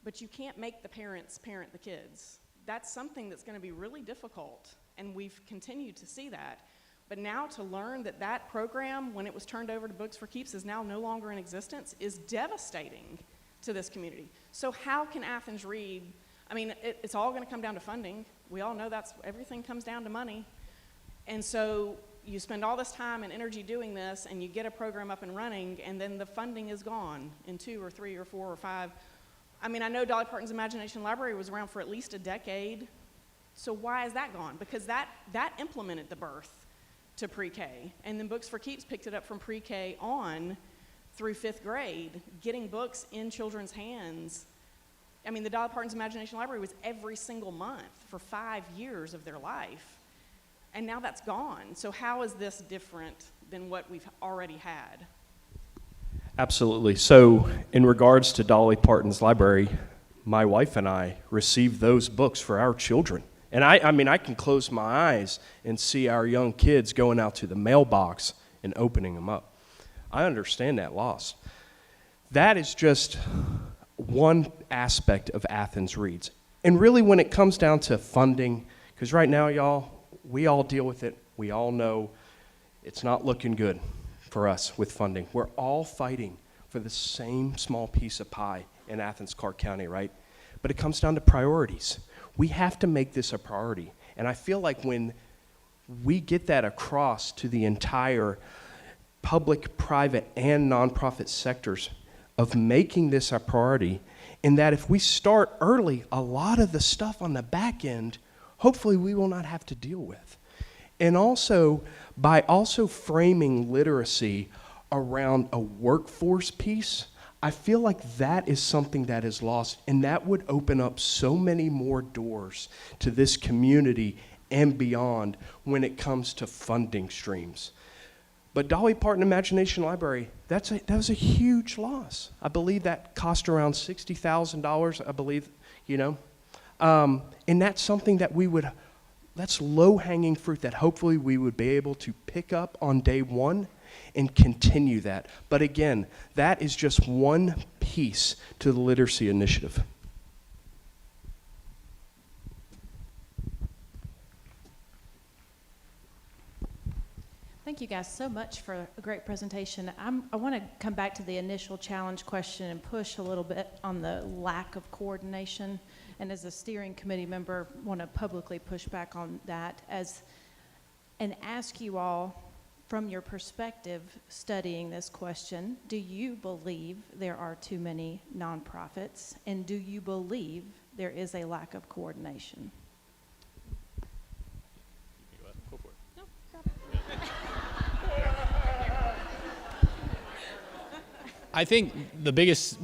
But you can't make the parents parent the kids. That's something that's going to be really difficult, and we've continued to see that. But now to learn that program, when it was turned over to Books for Keeps, is now no longer in existence is devastating to this community. So how can Athens Read? I mean, it's all going to come down to funding. We all know everything comes down to money. And so you spend all this time and energy doing this, and you get a program up and running, and then the funding is gone in 2 or 3 or 4 or 5. I mean, I know Dolly Parton's Imagination Library was around for at least a decade. So why is that gone? Because that implemented the birth to pre-K. And then Books for Keeps picked it up from pre-K on through 5th grade, getting books in children's hands. I mean, the Dolly Parton's Imagination Library was every single month for 5 years of their life. And now that's gone. So how is this different than what we've already had? Absolutely. So in regards to Dolly Parton's library, my wife and I received those books for our children. And I mean, I can close my eyes and see our young kids going out to the mailbox and opening them up. I understand that loss. That is just one aspect of Athens Reads. And really when it comes down to funding, because right now, y'all, we all deal with it. We all know it's not looking good for us with funding. We're all fighting for the same small piece of pie in Athens-Clarke County, right? But it comes down to priorities. We have to make this a priority. And I feel like when we get that across to the entire public, private, and nonprofit sectors of making this a priority, in that if we start early, a lot of the stuff on the back end, hopefully we will not have to deal with. And also, by also framing literacy around a workforce piece, I feel like that is something that is lost, and that would open up so many more doors to this community and beyond when it comes to funding streams. But Dolly Parton Imagination Library, that was a huge loss. I believe that cost around $60,000, I believe, and that's something that that's low-hanging fruit that hopefully we would be able to pick up on day one and continue that. But again, that is just one piece to the literacy initiative. Thank you guys so much for a great presentation. I want to come back to the initial challenge question and push a little bit on the lack of coordination. And as a steering committee member, want to publicly push back on that and ask you all, from your perspective, studying this question, do you believe there are too many nonprofits? And do you believe there is a lack of coordination? I think the biggest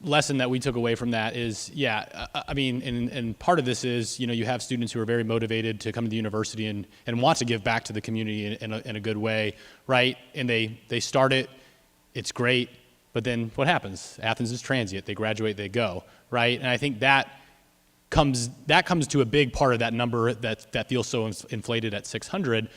lesson that we took away from that is, I mean, and part of this is, you have students who are very motivated to come to the university and want to give back to the community in a good way, right? And they start it, it's great, but then what happens? Athens is transient. They graduate, they go, right? And I think that comes to a big part of that number that feels so inflated at 600.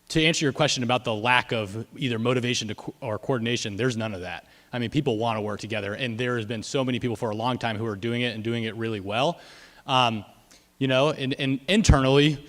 To answer your question about the lack of either motivation or coordination, there's none of that. I mean, people want to work together, and there has been so many people for a long time who are doing it and doing it really well. And internally,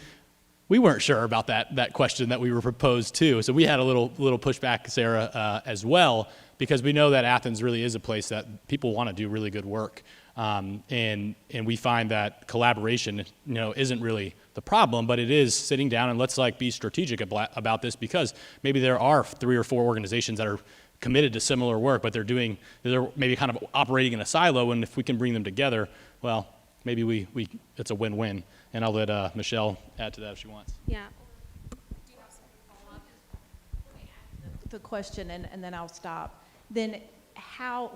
we weren't sure about that question that we were proposed to. So we had a little pushback, Sarah, as well, because we know that Athens really is a place that people want to do really good work. And we find that collaboration, isn't really the problem, but it is sitting down and let's be strategic about this, because maybe there are 3 or 4 organizations that are committed to similar work, but they're maybe kind of operating in a silo, and if we can bring them together, well, maybe it's a win-win. And I'll let Michelle add to that if she wants. Yeah. The question, and then I'll stop. Then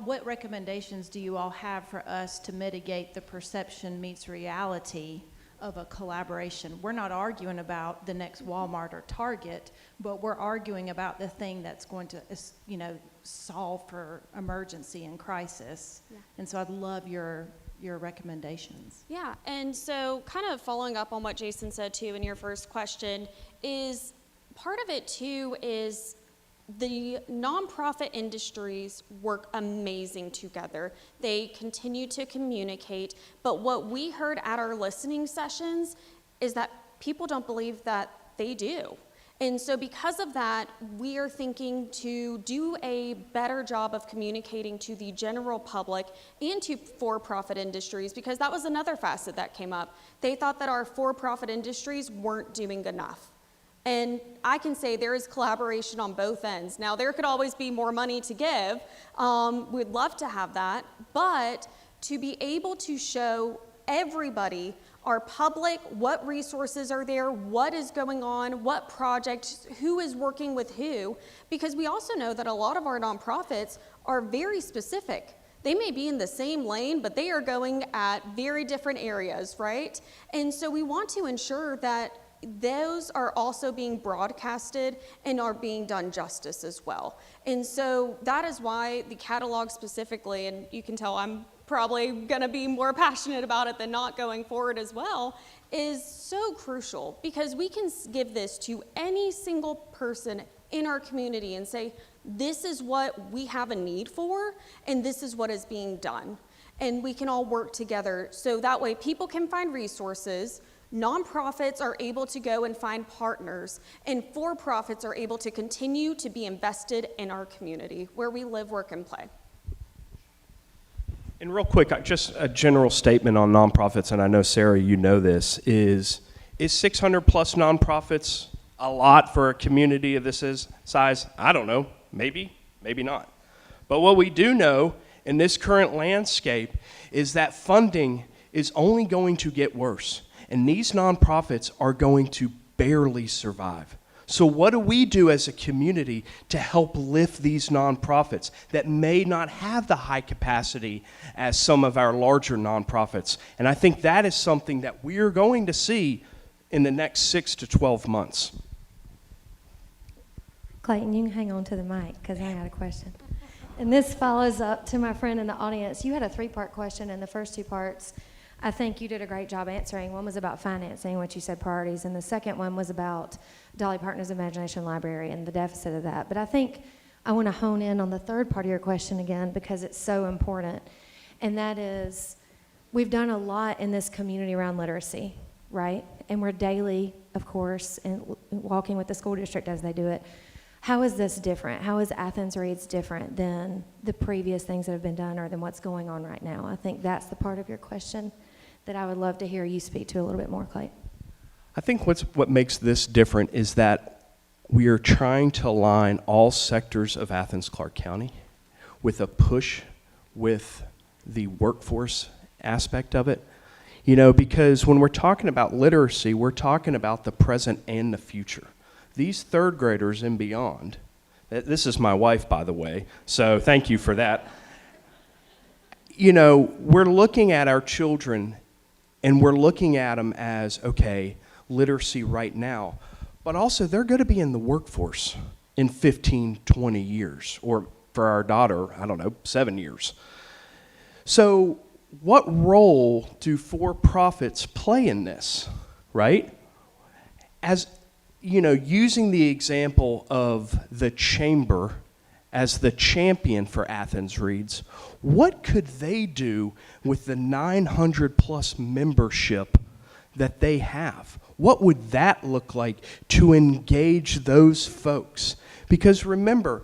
what recommendations do you all have for us to mitigate the perception meets reality of a collaboration? We're not arguing about the next Walmart or Target, but we're arguing about the thing that's going to, solve for emergency and crisis. Yeah. And so I'd love your recommendations. Yeah, and so kind of following up on what Jason said too in your first question, is part of it too is the nonprofit industries work amazing together. They continue to communicate, but what we heard at our listening sessions is that people don't believe that they do. And so because of that, we are thinking to do a better job of communicating to the general public and to for-profit industries, because that was another facet that came up. They thought that our for-profit industries weren't doing enough. And I can say there is collaboration on both ends. Now, there could always be more money to give. We'd love to have that. But to be able to show everybody, our public, what resources are there, what is going on, what projects, who is working with who, because we also know that a lot of our nonprofits are very specific. They may be in the same lane, but they are going at very different areas, right? And so we want to ensure that those are also being broadcasted and are being done justice as well. And so that is why the catalog specifically, and you can tell I'm probably going to be more passionate about it than not going forward as well, is so crucial, because we can give this to any single person in our community and say, this is what we have a need for, and this is what is being done. And we can all work together, so that way people can find resources, nonprofits are able to go and find partners, and for-profits are able to continue to be invested in our community where we live, work, and play. And real quick, just a general statement on nonprofits, and I know, Sarah, you know this, is 600 plus nonprofits a lot for a community of this size? I don't know. Maybe, maybe not. But what we do know in this current landscape is that funding is only going to get worse, and these nonprofits are going to barely survive. So what do we do as a community to help lift these nonprofits that may not have the high capacity as some of our larger nonprofits? And I think that is something that we are going to see in the next 6 to 12 months. Clayton, you can hang on to the mic because I got a question. And this follows up to my friend in the audience. You had a 3-part question, and the first 2 parts I think you did a great job answering. One was about financing, which you said priorities, and the second one was about Dolly Partner's Imagination Library and the deficit of that. But I think I want to hone in on the 3rd part of your question again, because it's so important, and that is we've done a lot in this community around literacy, right? and we're daily, of course, and walking with the school district as they do it. How is this different? How is Athens Reads different than the previous things that have been done or than what's going on right now? I think that's the part of your question that I would love to hear you speak to a little bit more, Clay. I think what makes this different is that we are trying to align all sectors of Athens-Clarke County with a push with the workforce aspect of it. You know, because when we're talking about literacy, we're talking about the present and the future. These third graders and beyond, this is my wife, by the way, so thank you for that. You know, we're looking at our children and we're looking at them as, okay, literacy right now, but also they're going to be in the workforce in 15, 20 years, or for our daughter, I don't know, 7 years. So what role do for-profits play in this, right? As you know, using the example of the chamber as the champion for Athens Reads, what could they do with the 900 plus membership that they have? What would that look like to engage those folks? Because remember,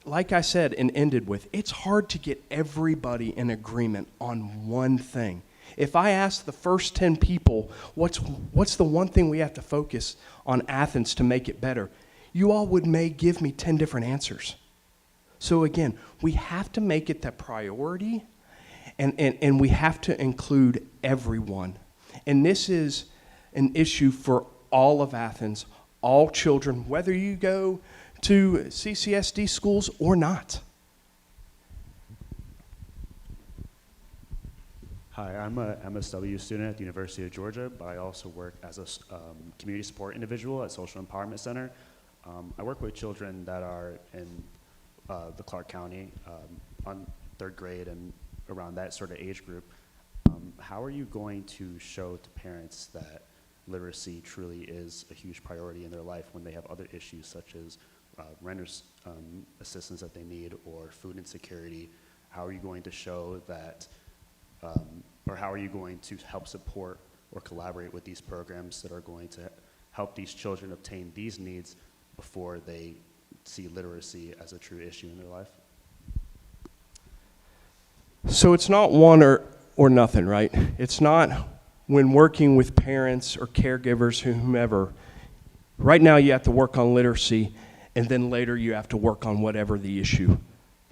like I said and ended with, it's hard to get everybody in agreement on one thing. If I ask the first 10 people, what's the one thing we have to focus on Athens to make it better? You all may give me 10 different answers. So again, we have to make it the priority, and we have to include everyone. And this is an issue for all of Athens, all children, whether you go to CCSD schools or not. Hi, I'm a MSW student at the University of Georgia, but I also work as a community support individual at Social Empowerment Center. I work with children that are in the Clarke County on third grade and around that sort of age group. How are you going to show to parents that literacy truly is a huge priority in their life when they have other issues such as rent assistance that they need or food insecurity? How are you going to show that or how are you going to help support or collaborate with these programs that are going to help these children obtain these needs before they see literacy as a true issue in their life? So it's not one or nothing, right? It's not when working with parents or caregivers, whomever. Right now you have to work on literacy, and then later you have to work on whatever the issue.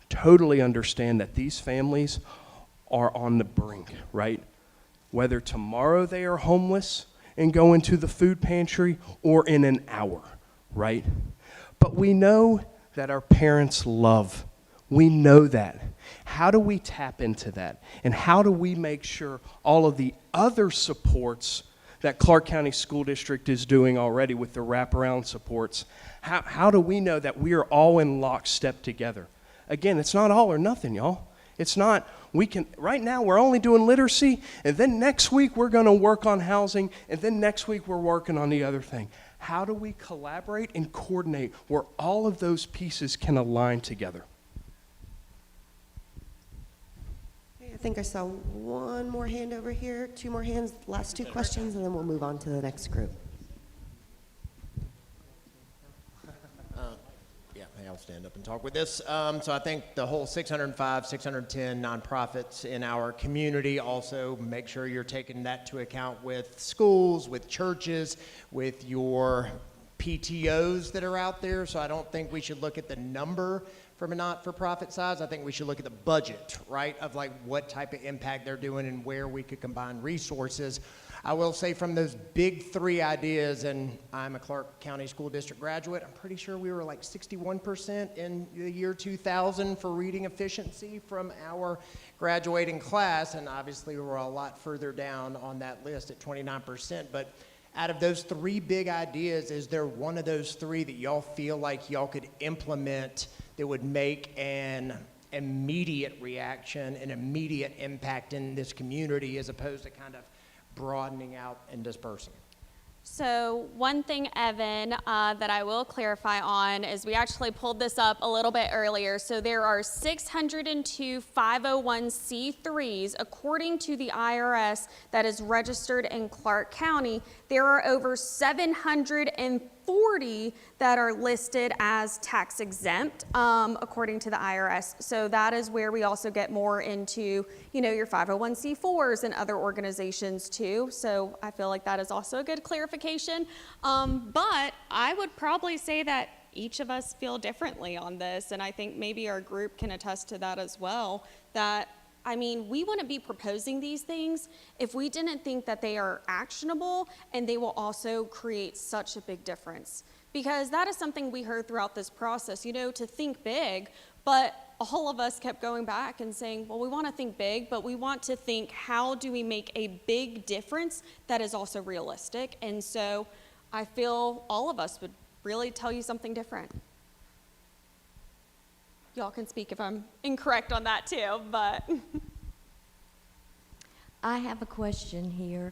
Totally understand that these families are on the brink, right? Whether tomorrow they are homeless and go into the food pantry or in an hour, right? But we know that our parents love. We know that. How do we tap into that? And how do we make sure all of the other supports that Clarke County School District is doing already with the wraparound supports, how do we know that we are all in lockstep together? Again, it's not all or nothing, y'all. It's not, right now we're only doing literacy, and then next week we're going to work on housing, and then next week we're working on the other thing. How do we collaborate and coordinate where all of those pieces can align together? Okay, I think I saw one more hand over here, two more hands, last two questions, and then we'll move on to the next group. I'll stand up and talk with this. So I think the whole 605, 610 nonprofits in our community, also make sure you're taking that into account with schools, with churches, with your PTOs that are out there. So I don't think we should look at the number from a not-for-profit size. I think we should look at the budget, right, of like what type of impact they're doing and where we could combine resources. I will say from those big three ideas, and I'm a Clarke County School District graduate, I'm pretty sure we were like 61% in the year 2000 for reading efficiency from our graduating class, and obviously we were a lot further down on that list at 29%. But out of those three big ideas, is there one of those three that y'all feel like y'all could implement that would make an immediate reaction, an immediate impact? impact in this community as opposed to kind of broadening out and dispersing? I think I saw one more hand over here, two more hands, last two questions, and then we'll move on to the next group. broadening out and dispersing? I think I saw one more hand over here, two more hands, last two questions, and then we'll move on to the next group. So one thing, Evan, that I will clarify on is we actually pulled this up a little bit earlier. So there are 602 501c3s, according to the IRS, that is registered in Clarke County. There are over 740 that are listed as tax exempt, according to the IRS. So that is where we also get more into, you know, your 501c4s and other organizations too. So I feel like that is also a good clarification. But I would probably say that each of us feel differently on this, and I think maybe our group can attest to that as well, that I mean, we wouldn't be proposing these things if we didn't think that they are actionable and they will also create such a big difference. Because that is something we heard throughout this process, you know, to think big, but all of us kept going back and saying, well, we want to think big, but we want to think, how do we make a big difference that is also realistic? And so I feel all of us would really tell you something different. Y'all can speak if I'm incorrect on that too, but. I have a question here.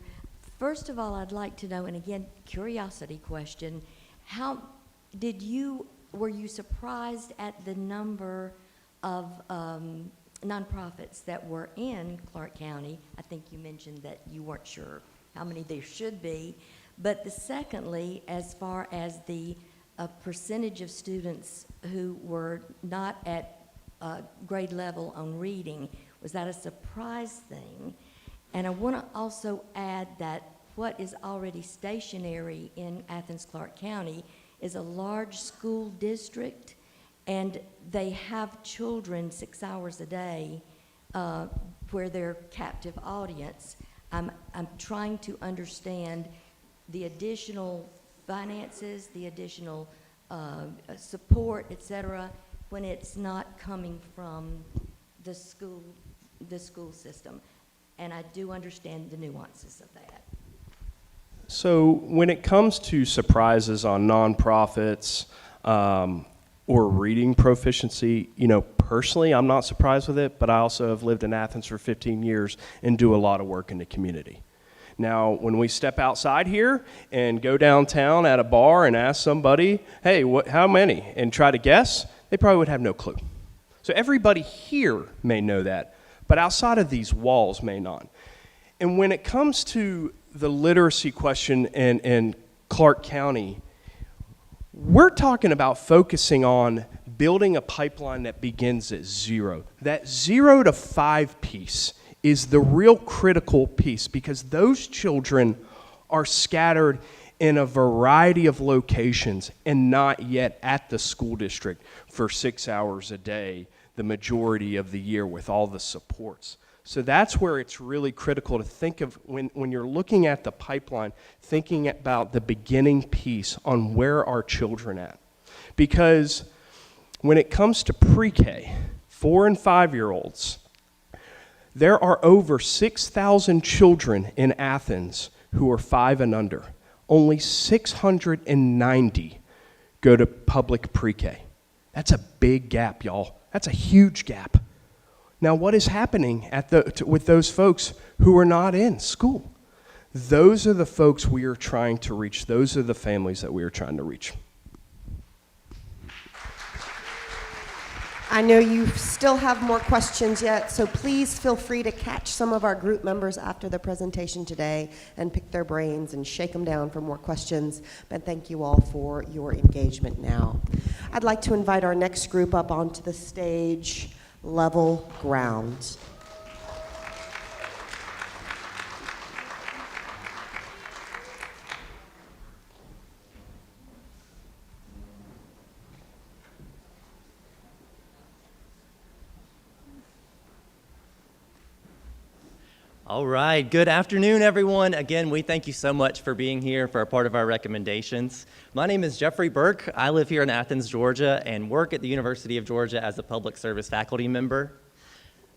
First of all, I'd like to know, and again, curiosity question, were you surprised at the number of nonprofits that were in Clarke County? I think you mentioned that you weren't sure how many there should be, but secondly, as far as the percentage of students who were not at grade level on reading, was that a surprise thing? And I want to also add that what is already stationary in Athens-Clarke County is a large school district, and they have children 6 hours a day where they're captive audience. I'm trying to understand the additional finances, the additional support, et cetera, when it's not coming from the school system. And I do understand the nuances of that. So when it comes to surprises on nonprofits or reading proficiency, you know, personally, I'm not surprised with it, but I also have lived in Athens for 15 years and do a lot of work in the community. Now, when we step outside here and go downtown at a bar and ask somebody, hey, how many, and try to guess, they probably would have no clue. So everybody here may know that, but outside of these walls may not. And when it comes to the literacy question in Clarke County, we're talking about focusing on building a pipeline that begins at 0. That 0 to 5 piece is the real critical piece, because those children are scattered in a variety of locations and not yet at the school district for 6 hours a day the majority of the year with all the supports. So that's where it's really critical to think of when you're looking at the pipeline, thinking about the beginning piece on where are children at. Because when it comes to pre-K, 4 and 5-year-olds, there are over 6,000 children in Athens who are 5 and under. Only 690 go to public pre-K. That's a big gap, y'all. That's a huge gap. Now, what is happening with those folks who are not in school? Those are the folks we are trying to reach. Those are the families that we are trying to reach. I know you still have more questions yet, so please feel free to catch some of our group members after the presentation today and pick their brains and shake them down for more questions. But thank you all for your engagement now. I'd like to invite our next group up onto the stage, Level Ground. All right, good afternoon, everyone. Again, we thank you so much for being here for a part of our recommendations. My name is Jeffrey Burke. I live here in Athens, Georgia, and work at the University of Georgia as a public service faculty member.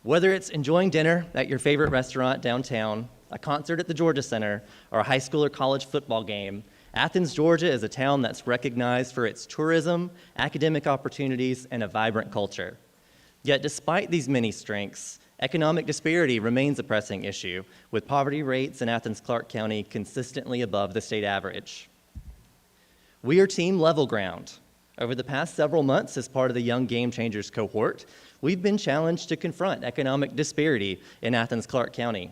Whether it's enjoying dinner at your favorite restaurant downtown, a concert at the Georgia Center, or a high school or college football game, Athens, Georgia is a town that's recognized for its tourism, academic opportunities, and a vibrant culture. Yet despite these many strengths, Economic disparity remains a pressing issue, with poverty rates in Athens-Clarke County consistently above the state average. We are Team Level Ground. Over the past several months, as part of the Young Gamechangers cohort, we've been challenged to confront economic disparity in Athens-Clarke County.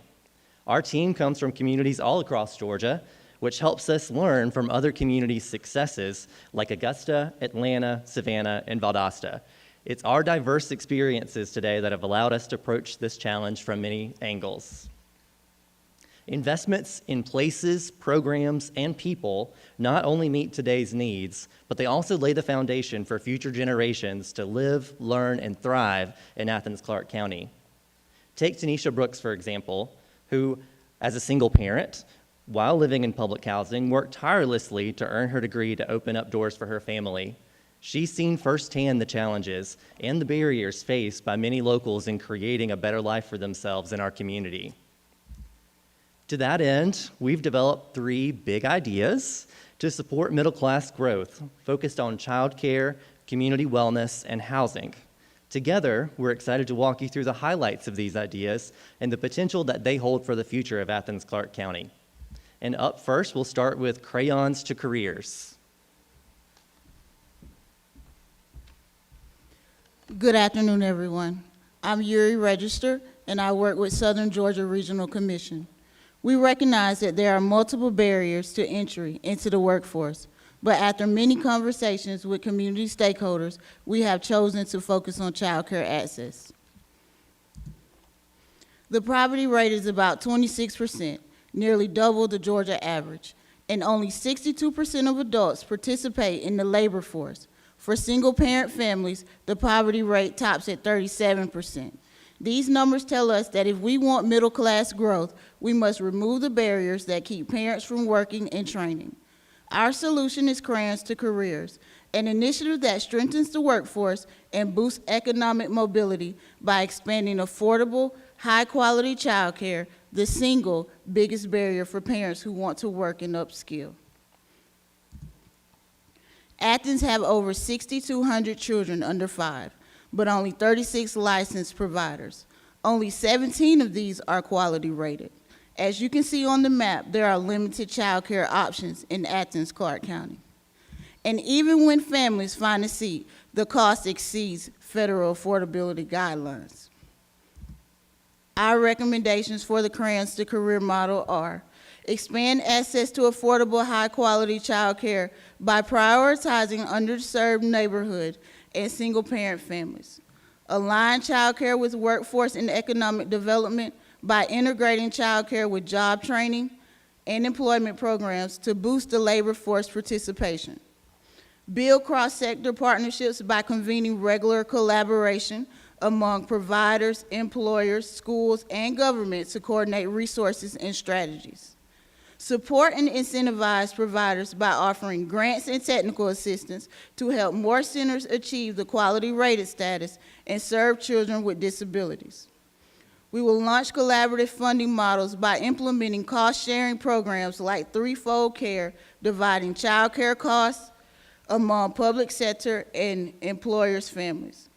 Our team comes from communities all across Georgia, which helps us learn from other communities' successes like Augusta, Atlanta, Savannah, and Valdosta. It's our diverse experiences today that have allowed us to approach this challenge from many angles. Investments in places, programs, and people not only meet today's needs, but they also lay the foundation for future generations to live, learn, and thrive in Athens-Clarke County. Take Tanisha Brooks, for example, who, as a single parent, while living in public housing, worked tirelessly to earn her degree to open up doors for her family. She's seen firsthand the challenges and the barriers faced by many locals in creating a better life for themselves in our community. To that end, we've developed 3 big ideas to support middle-class growth, focused on childcare, community wellness, and housing. Together, we're excited to walk you through the highlights of these ideas and the potential that they hold for the future of Athens-Clarke County. And up first, we'll start with Crayons to Careers. Good afternoon, everyone. I'm Yuri Register, and I work with Southern Georgia Regional Commission. We recognize that there are multiple barriers to entry into the workforce, but after many conversations with community stakeholders, we have chosen to focus on child care access. The poverty rate is about 26%, nearly double the Georgia average, and only 62% of adults participate in the labor force. For single-parent families, the poverty rate tops at 37%. These numbers tell us that if we want middle-class growth, we must remove the barriers that keep parents from working and training. Our solution is Crayons to Careers, an initiative that strengthens the workforce and boosts economic mobility by expanding affordable, high-quality childcare, the single biggest barrier for parents who want to work and upskill. Athens have over 6,200 children under 5, but only 36 licensed providers. Only 17 of these are quality rated. As you can see on the map, there are limited child care options in Athens-Clarke County. And even when families find a seat, the cost exceeds federal affordability guidelines. Our recommendations for the Crayons to Career model are: expand access to affordable, high-quality child care by prioritizing underserved neighborhood and single-parent families. Align child care with workforce and economic development by integrating child care with job training and employment programs to boost the labor force participation. Build cross-sector partnerships by convening regular collaboration among providers, employers, schools, and government to coordinate resources and strategies. Support and incentivize providers by offering grants and technical assistance to help more centers achieve the quality rated status and serve children with disabilities. We will launch collaborative funding models by implementing cost-sharing programs like threefold care, dividing child care costs among public sector and employers' families.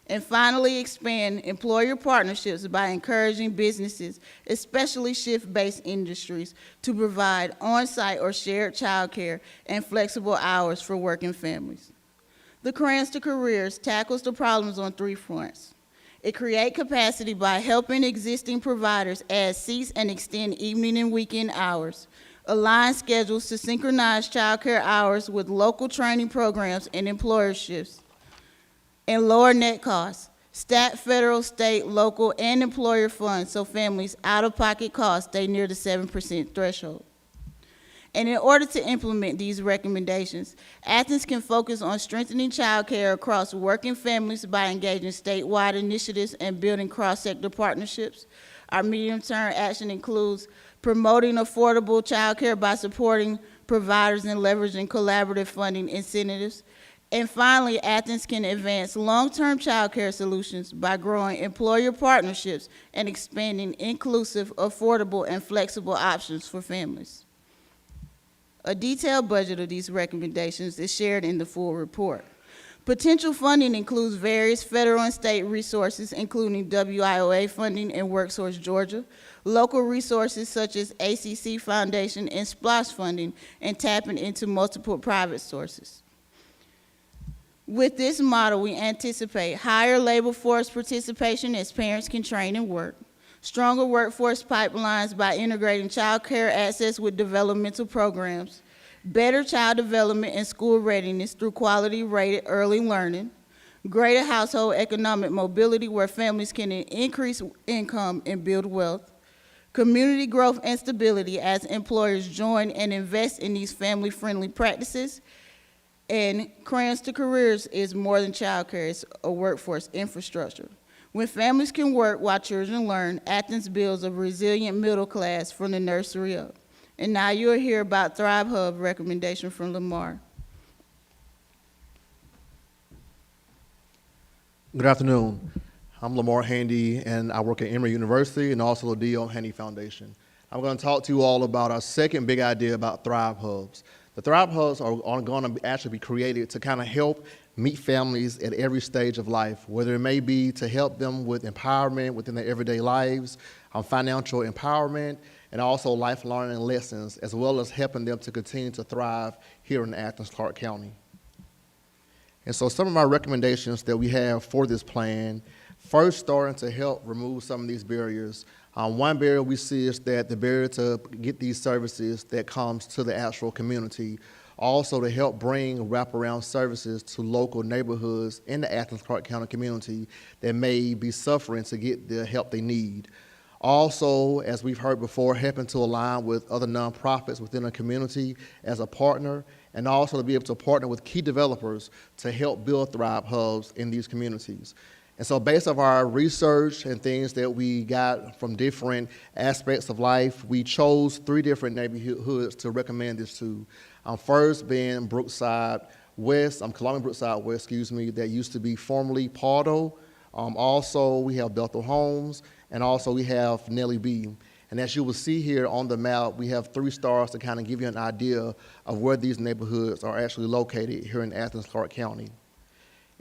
And finally, expand employer partnerships by encouraging businesses, especially shift-based industries, to provide on-site or shared child care and flexible hours for working families. The Crayons to Careers tackles the problems on 3 fronts. It creates capacity by helping existing providers add seats and extend evening and weekend hours, align schedules to synchronize child care hours with local training programs and employer shifts, and lower net costs, stat, federal, state, local, and employer funds so families' out-of-pocket costs stay near the 7% threshold. And in order to implement these recommendations, Athens can focus on strengthening child care across working families by engaging statewide initiatives and building cross-sector partnerships. Our medium-term action includes promoting affordable child care by supporting providers and leveraging collaborative funding incentives. And finally, Athens can advance long-term child care solutions by growing employer partnerships and expanding inclusive, affordable, and flexible options for families. A detailed budget of these recommendations is shared in the full report. Potential funding includes various federal and state resources, including WIOA funding and WorkSource Georgia, local resources such as ACC Foundation and SPLOSH funding, and tapping into multiple private sources. With this model, we anticipate higher labor force participation as parents can train and work, stronger workforce pipelines by integrating child care access with developmental programs, better child development and school readiness through quality-rated early learning, greater household economic mobility where families can increase income and build wealth, community growth and stability as employers join and invest in these family-friendly practices, and Crayons to Careers is more than childcare, it's a workforce infrastructure. When families can work while children learn, Athens builds a resilient middle class from the nursery up. And now you'll hear about Thrive Hub recommendation from Lamar. Good afternoon. I'm Lamar Handy, and I work at Emory University and also the D.O. Handy Foundation. I'm going to talk to you all about our second big idea about Thrive Hubs. The Thrive Hubs are going to actually be created to kind of help meet families at every stage of life, whether it may be to help them with empowerment within their everyday lives, financial empowerment, and also life learning lessons, as well as helping them to continue to thrive here in Athens-Clarke County. And so some of my recommendations that we have for this plan, first starting to help remove some of these barriers. One barrier we see is that the barrier to get these services that comes to the actual community. Also to help bring wraparound services to local neighborhoods in the Athens-Clarke County community that may be suffering to get the help they need. Also, as we've heard before, helping to align with other nonprofits within the community as a partner, and also to be able to partner with key developers to help build Thrive Hubs in these communities. And so based on our research and things that we got from different aspects of life, we chose 3 different neighborhoods to recommend this to. First being Brookside West, Columbia Brookside West, that used to be formerly Pardo. Also, we have Bethel Homes, and also we have Nellie B. And as you will see here on the map, we have 3 stars to kind of give you an idea of where these neighborhoods are actually located here in Athens-Clarke County.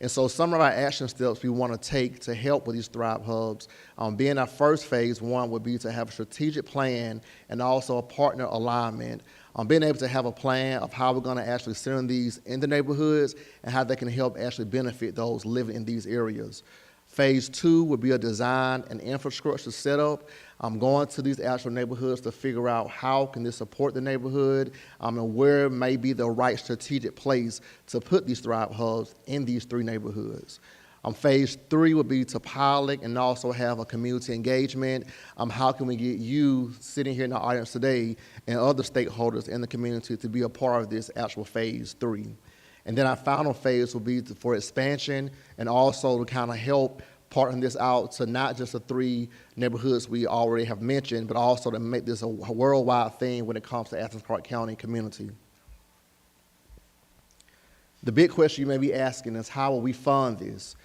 And so some of our action steps we want to take to help with these Thrive Hubs, being our first phase, one would be to have a strategic plan and also a partner alignment. Being able to have a plan of how we're going to actually send these in the neighborhoods and how they can help actually benefit those living in these areas. Phase 2 would be a design and infrastructure setup. Going to these actual neighborhoods to figure out how can this support the neighborhood and where may be the right strategic place to put these Thrive Hubs in these 3 neighborhoods. Phase 3 would be to pilot and also have a community engagement. How can we get you sitting here in the audience today and other stakeholders in the community to be a part of this actual phase 3? And then our final phase will be for expansion and also to kind of help partner this out to not just the 3 neighborhoods we already have mentioned, but also to make this a worldwide thing when it comes to Athens-Clarke County community. The big question you may be asking is, how will we fund this?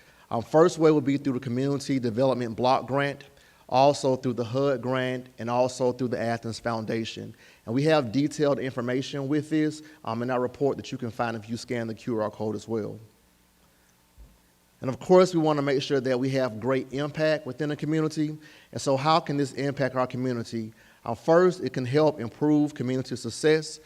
First way would be through the Community Development Block Grant, also through the HUD grant, and also through the Athens Foundation. And we have detailed information with this in our report that you can find if you scan the QR code as well. And of course, we want to make sure that we have great impact within the community. And so how can this impact our community? First, it can help improve community success,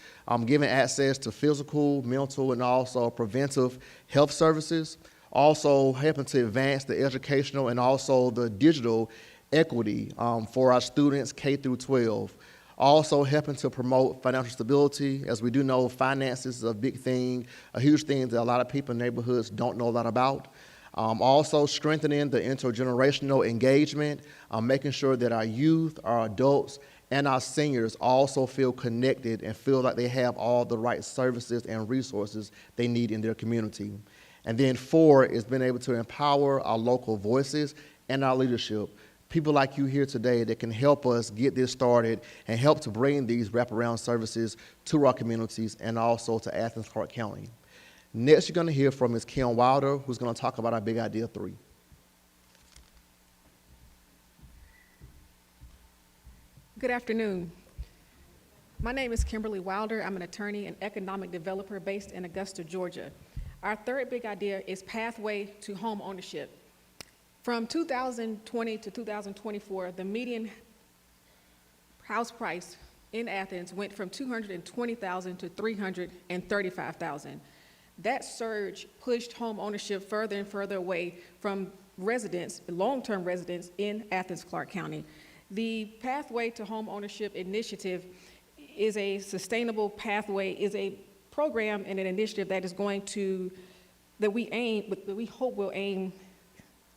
giving access to physical, mental, and also preventive health services. Also helping to advance the educational and also the digital equity for our students K through 12. Also helping to promote financial stability. As we do know, finances is a big thing, a huge thing that a lot of people in neighborhoods don't know a lot about. Also strengthening the intergenerational engagement, making sure that our youth, our adults, and our seniors also feel connected and feel like they have all the right services and resources they need in their community. And then 4 is being able to empower our local voices and our leadership. People like you here today that can help us get this started and help to bring these wraparound services to our communities and also to Athens-Clarke County. Next, you're going to hear from Ms. Kim Wilder, who's going to talk about our Big Idea 3. Good afternoon. My name is Kimberly Wilder. I'm an attorney and economic developer based in Augusta, Georgia. Our third big idea is pathway to home ownership. From 2020 to 2024, the median house price in Athens went from $220,000 to $335,000. That surge pushed home ownership further and further away from residents, long-term residents in Athens-Clarke County. The Pathway to Home Ownership Initiative is a sustainable pathway, is a program and an initiative that is going to, that we hope will aim,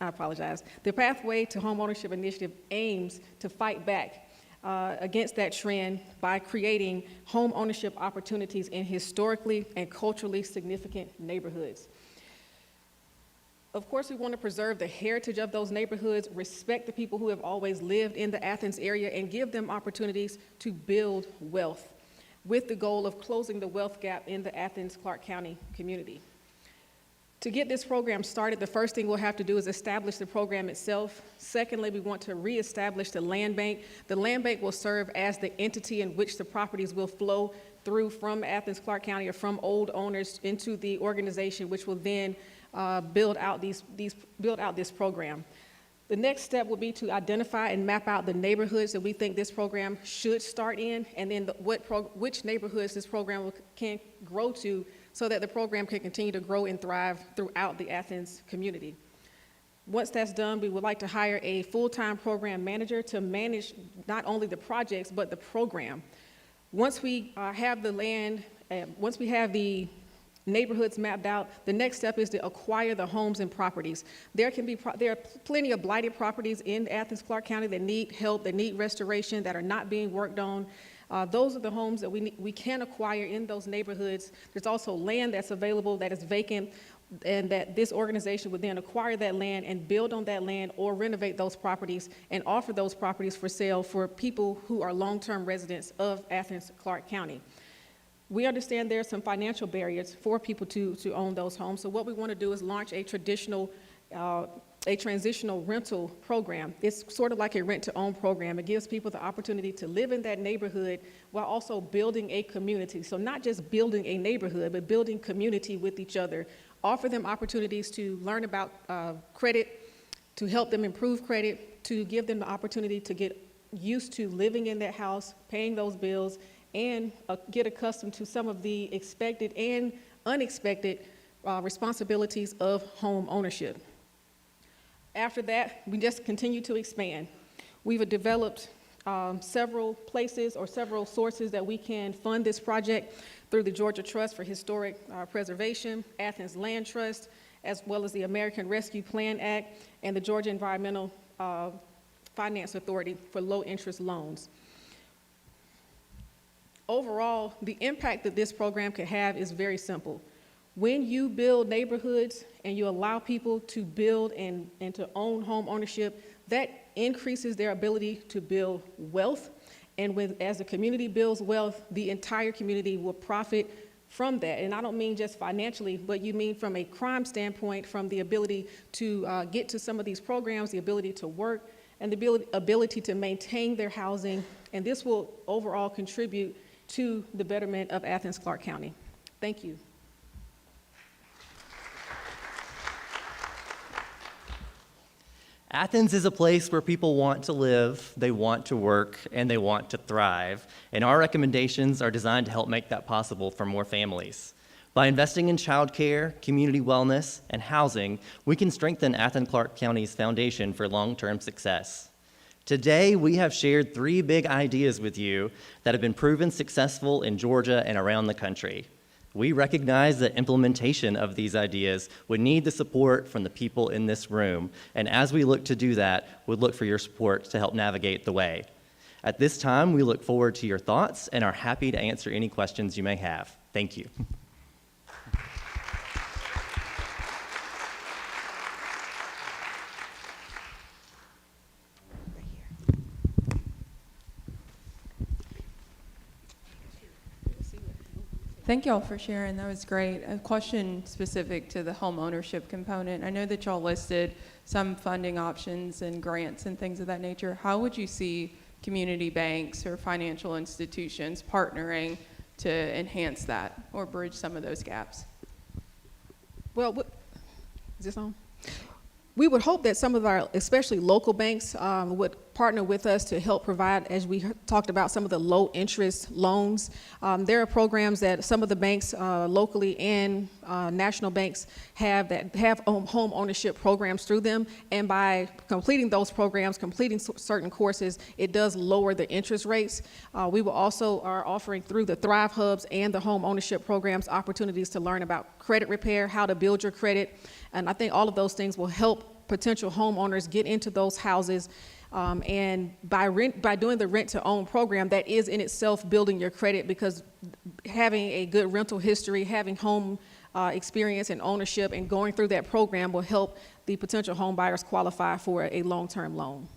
I apologize. The Pathway to Home Ownership Initiative aims to fight back against that trend by creating home ownership opportunities in historically and culturally significant neighborhoods. Of course, we want to preserve the heritage of those neighborhoods, respect the people who have always lived in the Athens area, and give them opportunities to build wealth, with the goal of closing the wealth gap in the Athens-Clarke County community. To get this program started, the first thing we'll have to do is establish the program itself. Secondly, we want to reestablish the land bank. The land bank will serve as the entity in which the properties will flow through from Athens-Clarke County or from old owners into the organization, which will then build out this program. The next step will be to identify and map out the neighborhoods that we think this program should start in, and then which neighborhoods this program can grow to, so that the program can continue to grow and thrive throughout the Athens community. Once that's done, we would like to hire a full-time program manager to manage not only the projects, but the program. Once we have the land, once we have the neighborhoods mapped out, the next step is to acquire the homes and properties. There are plenty of blighted properties in Athens-Clarke County that need help, that need restoration, that are not being worked on. Those are the homes that we can acquire in those neighborhoods. There's also land that's available that is vacant, and that this organization would then acquire that land and build on that land or renovate those properties and offer those properties for sale for people who are long-term residents of Athens-Clarke County. We understand there are some financial barriers for people to own those homes, so what we want to do is launch a transitional rental program. It's sort of like a rent-to-own program. It gives people the opportunity to live in that neighborhood while also building a community. So not just building a neighborhood, but building community with each other. Offer them opportunities to learn about credit, to help them improve credit, to give them the opportunity to get used to living in that house, paying those bills, and get accustomed to some of the expected and unexpected responsibilities of home ownership. After that, we just continue to expand. We've developed several places or several sources that we can fund this project through the Georgia Trust for Historic Preservation, Athens Land Trust, as well as the American Rescue Plan Act, and the Georgia Environmental Finance Authority for low-interest loans. Overall, the impact that this program could have is very simple. When you build neighborhoods and you allow people to build and to own home ownership, that increases their ability to build wealth. And as the community builds wealth, the entire community will profit from that. And I don't mean just financially, but you mean from a crime standpoint, from the ability to get to some of these programs, the ability to work, and the ability to maintain their housing. And this will overall contribute to the betterment of Athens-Clarke County. Thank you. Athens is a place where people want to live, they want to work, and they want to thrive. And our recommendations are designed to help make that possible for more families. By investing in childcare, community wellness, and housing, we can strengthen Athens-Clarke County's foundation for long-term success. Today, we have shared 3 big ideas with you that have been proven successful in Georgia and around the country. We recognize that implementation of these ideas would need the support from the people in this room, and as we look to do that, we'd look for your support to help navigate the way. At this time, we look forward to your thoughts and are happy to answer any questions you may have. Thank you. Thank y'all for sharing. That was great. A question specific to the home ownership component. I know that y'all listed some funding options and grants and things of that nature. How would you see community banks or financial institutions partnering to enhance that or bridge some of those gaps? Well, is this on? We would hope that some of our, especially local banks, would partner with us to help provide, as we talked about, some of the low-interest loans. There are programs that some of the banks locally and national banks have that have home ownership programs through them, and by completing those programs, completing certain courses, it does lower the interest rates. We will also are offering through the Thrive Hubs and the home ownership programs opportunities to learn about credit repair, how to build your credit, and I think all of those things will help potential homeowners get into those houses. And by doing the rent-to-own program, that is in itself building your credit, because having a good rental history, having home experience and ownership, and going through that program will help the potential home buyers qualify for a long-term loan.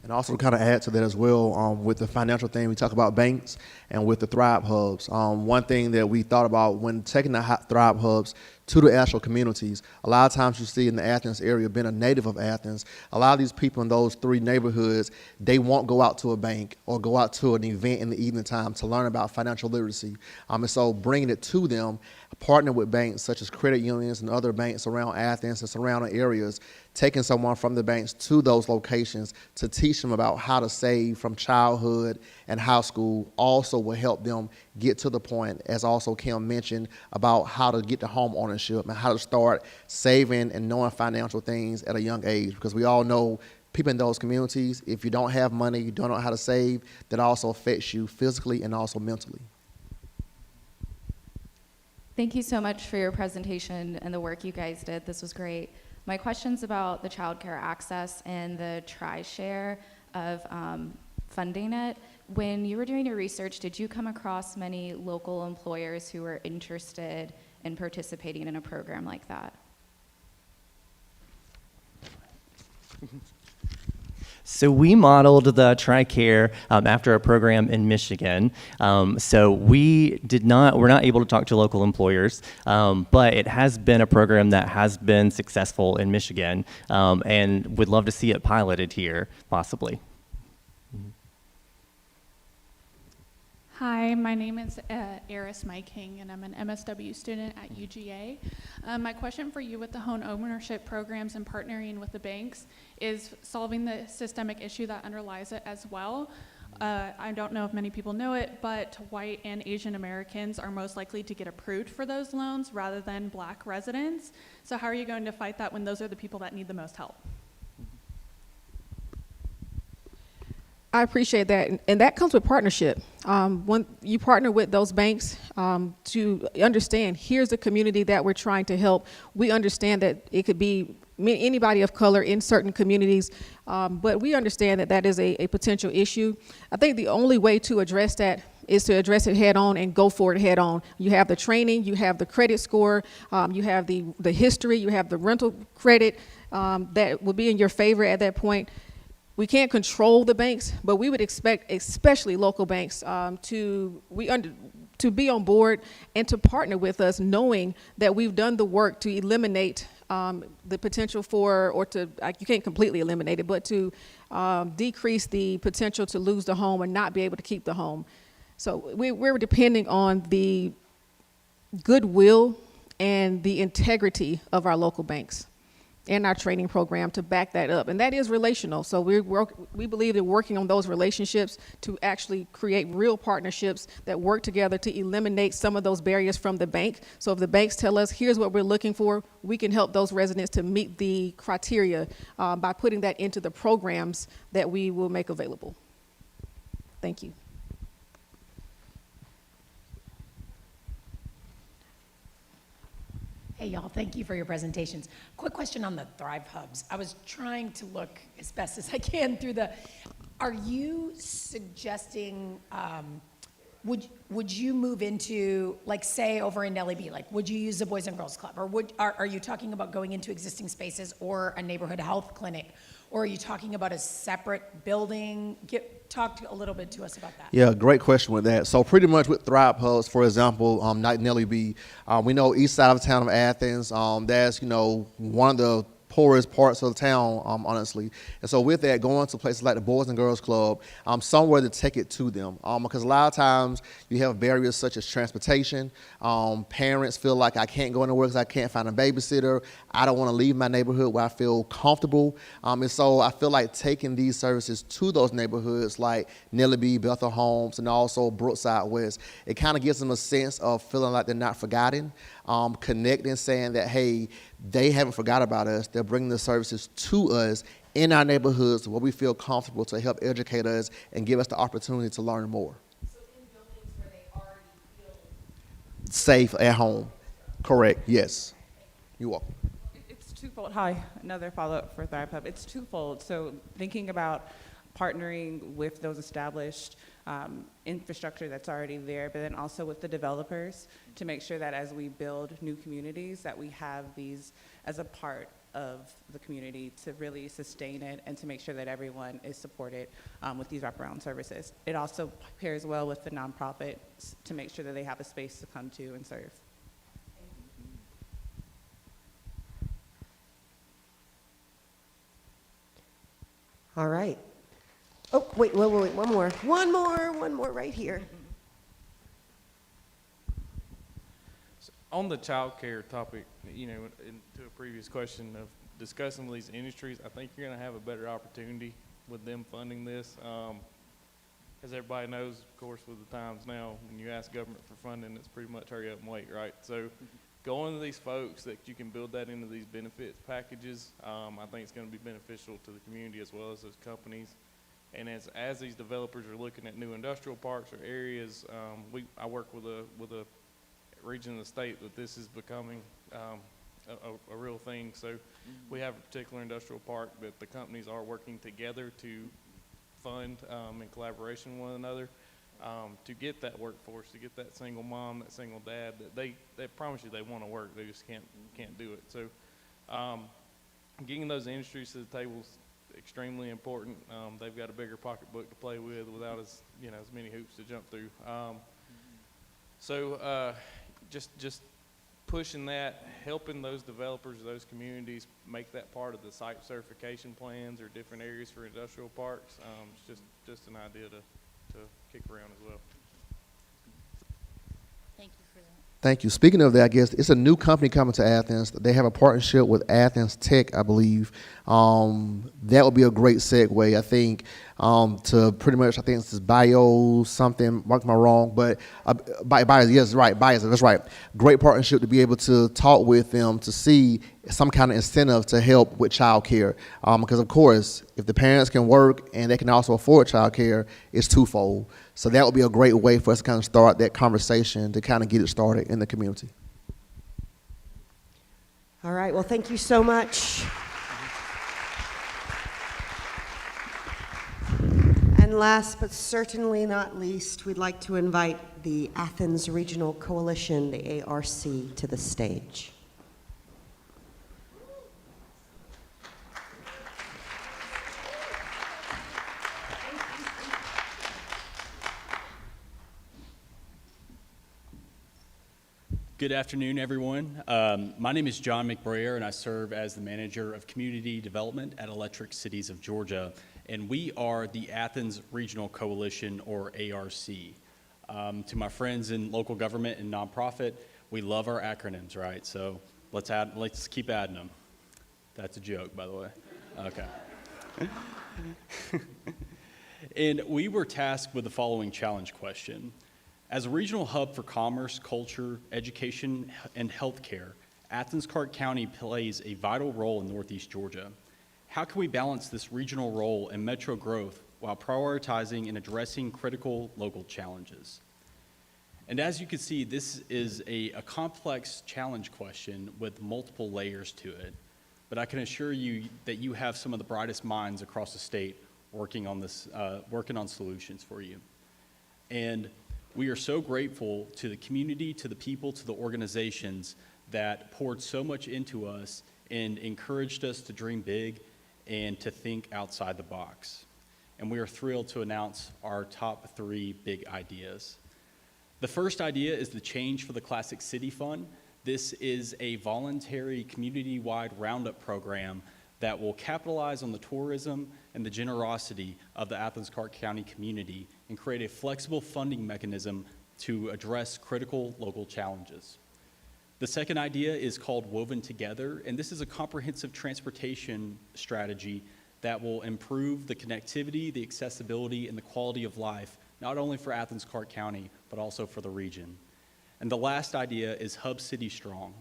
And also to kind of add to that as well, with the financial thing, we talk about banks and with the Thrive Hubs. One thing that we thought about when taking the Thrive Hubs to the actual communities, a lot of times you see in the Athens area, being a native of Athens, a lot of these people in those 3 neighborhoods, they won't go out to a bank or go out to an event in the evening time to learn about financial literacy. And so bringing it to them, partnering with banks such as credit unions and other banks around Athens and surrounding areas, taking someone from the banks to those locations to teach them about how to save from childhood and high school also will help them get to the point, as also Kim mentioned, about how to get to home ownership and how to start saving and knowing financial things at a young age. Because we all know people in those communities, if you don't have money, you don't know how to save, that also affects you physically and also mentally. Thank you so much for your presentation and the work you guys did. This was great. My question's about the child care access and the tri-share of funding it. When you were doing your research, did you come across many local employers who were interested in participating in a program like that? So we modeled the TRICARE after a program in Michigan. So we're not able to talk to local employers, but it has been a program that has been successful in Michigan, and would love to see it piloted here, possibly. Hi, my name is Eris Myking, and I'm an MSW student at UGA. My question for you with the home ownership programs and partnering with the banks is solving the systemic issue that underlies it as well. I don't know if many people know it, but white and Asian Americans are most likely to get approved for those loans rather than black residents. So how are you going to fight that when those are the people that need the most help? I appreciate that, and that comes with partnership. When you partner with those banks to understand, here's the community that we're trying to help. We understand that it could be anybody of color in certain communities, but we understand that that is a potential issue. I think the only way to address that is to address it head on and go for it head on. You have the training, you have the credit score, you have the history, you have the rental credit that will be in your favor at that point. We can't control the banks, but we would expect, especially local banks, to be on board and to partner with us, knowing that we've done the work to eliminate the potential for, or to, you can't completely eliminate it, but to decrease the potential to lose the home and not be able to keep the home. So we're depending on the goodwill and the integrity of our local banks and our training program to back that up. And that is relational. So we believe in working on those relationships to actually create real partnerships that work together to eliminate some of those barriers from the bank. So if the banks tell us, here's what we're looking for, we can help those residents to meet the criteria by putting that into the programs that we will make available. Thank you. Hey, y'all, thank you for your presentations. Quick question on the Thrive Hubs. I was trying to look as best as I can through are you suggesting, would you move into, like, say, over in Nellie B, like, would you use the Boys and Girls Club? Or are you talking about going into existing spaces or a neighborhood health clinic? Or are you talking about a separate building? Talk a little bit to us about that. Yeah, great question with that. So pretty much with Thrive Hubs, for example, like Nellie B, we know east side of the town of Athens, that's, one of the poorest parts of the town, honestly. And so with that, going to places like the Boys and Girls Club, somewhere to take it to them. Because a lot of times you have barriers such as transportation. Parents feel like I can't go anywhere because I can't find a babysitter. I don't want to leave my neighborhood where I feel comfortable. And so I feel like taking these services to those neighborhoods like Nellie Bethel Homes, and also Brookside West, it kind of gives them a sense of feeling like they're not forgotten, connecting, saying that, hey, they haven't forgot about us. They're bringing the services to us in our neighborhoods where we feel comfortable to help educate us and give us the opportunity to learn more. So in buildings where they already feel Safe at home. Correct, yes. You're welcome. It's twofold. Hi, another follow-up for Thrive Hub. It's twofold. So thinking about partnering with those established infrastructure that's already there, but then also with the developers to make sure that as we build new communities that we have these as a part of the community to really sustain it and to make sure that everyone is supported with these wraparound services. It also pairs well with the nonprofits to make sure that they have a space to come to and serve. All right. Oh, wait, one more right here. On the child care topic, you know, to a previous question of discussing these industries, I think you're going to have a better opportunity with them funding this. As everybody knows, of course, with the times now, when you ask government for funding, it's pretty much hurry up and wait, right? So going to these folks that you can build that into these benefits packages, I think it's going to be beneficial to the community as well as those companies. And as these developers are looking at new industrial parks or areas, I work with a region of the state that this is becoming a real thing. So we have a particular industrial park that the companies are working together to fund in collaboration with one another to get that workforce, to get that single mom, that single dad that they promise you they want to work, they just can't do it. So getting those industries to the table is extremely important. They've got a bigger pocketbook to play with without as many hoops to jump through. So just pushing that, helping those developers, those communities make that part of the site certification plans or different areas for industrial parks. It's just an idea to kick around as well. Thank you for that. Thank you. Speaking of that, I guess it's a new company coming to Athens. They have a partnership with Athens-Clarke, I believe. That would be a great segue, I think, to pretty much, I think this is bio something, mark me wrong, but yes, right, that's right. Great partnership to be able to talk with them to see some kind of incentive to help with child care. Because of course, if the parents can work and they can also afford child care, it's twofold. So that would be a great way for us to kind of start that conversation to kind of get it started in the community. All right, well, thank you so much. And last but certainly not least, we'd like to invite the Athens Regional Coalition, the ARC, to the stage. Good afternoon, everyone. My name is John McBrayer, and I serve as the Manager of Community Development at Electric Cities of Georgia, and we are the Athens Regional Coalition, or ARC. To my friends in local government and nonprofit, we love our acronyms, right? So let's keep adding them. That's a joke, by the way. Okay. And we were tasked with the following challenge question. As a regional hub for commerce, culture, education, and healthcare, Athens-Clarke County plays a vital role in Northeast Georgia. How can we balance this regional role in metro growth while prioritizing and addressing critical local challenges? And as you can see, this is a complex challenge question with multiple layers to it. But I can assure you that you have some of the brightest minds across the state working on this, working on solutions for you. And we are so grateful to the community, to the people, to the organizations that poured so much into us and encouraged us to dream big and to think outside the box. And we are thrilled to announce our top 3 big ideas. The first idea is the Change for the Classic City Fund This is a voluntary community-wide roundup program that will capitalize on the tourism and the generosity of the Athens-Clarke County community and create a flexible funding mechanism to address critical local challenges. The second idea is called Woven Together, and this is a comprehensive transportation strategy that will improve the connectivity, the accessibility, and the quality of life, not only for Athens-Clarke County, but also for the region. And the last idea is Hub City Strong.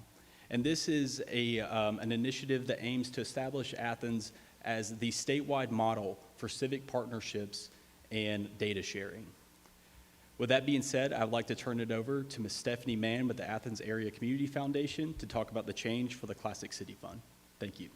And this is an initiative that aims to establish Athens as the statewide model for civic partnerships and data sharing. With that being said, I'd like to turn it over to Ms. Stephanie Mann with the Athens Area Community Foundation to talk about the change for the Classic City Fund. Thank you.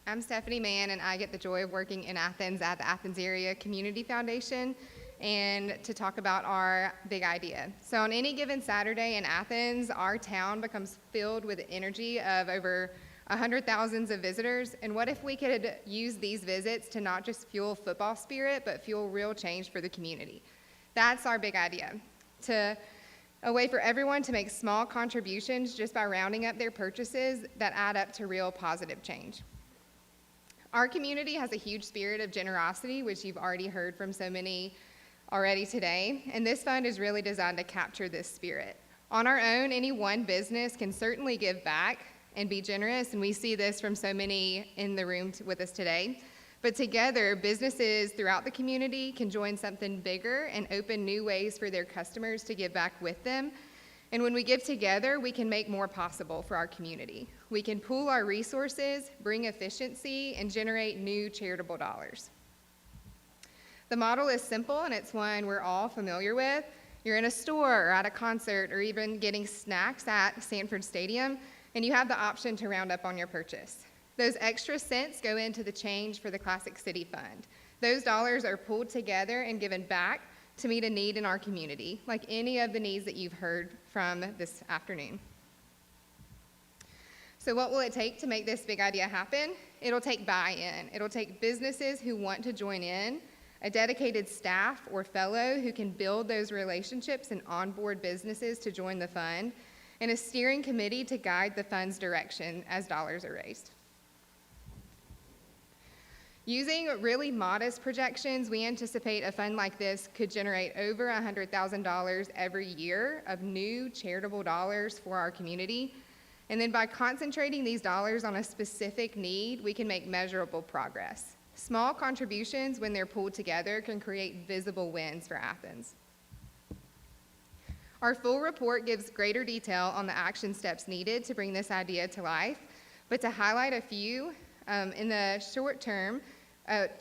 I'm Stephanie Mann, and I get the joy of working in Athens at the Athens Area Community Foundation and to talk about our big idea. So on any given Saturday in Athens, our town becomes filled with the energy of over 100,000 of visitors. And what if we could use these visits to not just fuel football spirit, but fuel real change for the community? That's our big idea. A way for everyone to make small contributions just by rounding up their purchases that add up to real positive change. Our community has a huge spirit of generosity, which you've already heard from so many already today, and this fund is really designed to capture this spirit. On our own, any one business can certainly give back and be generous, and we see this from so many in the room with us today. But together, businesses throughout the community can join something bigger and open new ways for their customers to give back with them. And when we give together, we can make more possible for our community. We can pool our resources, bring efficiency, and generate new charitable dollars. The model is simple, and it's one we're all familiar with. You're in a store or at a concert or even getting snacks at Sanford Stadium, and you have the option to round up on your purchase. Those extra cents go into the change for the Classic City Fund. Those dollars are pooled together and given back to meet a need in our community, like any of the needs that you've heard from this afternoon. So what will it take to make this big idea happen? It'll take buy-in. It'll take businesses who want to join in, a dedicated staff or fellow who can build those relationships and onboard businesses to join the fund, and a steering committee to guide the fund's direction as dollars are raised. Using really modest projections, we anticipate a fund like this could generate over $100,000 every year of new charitable dollars for our community. And then by concentrating these dollars on a specific need, we can make measurable progress. Small contributions, when they're pooled together, can create visible wins for Athens. Our full report gives greater detail on the action steps needed to bring this idea to life, but to highlight a few, in the short term,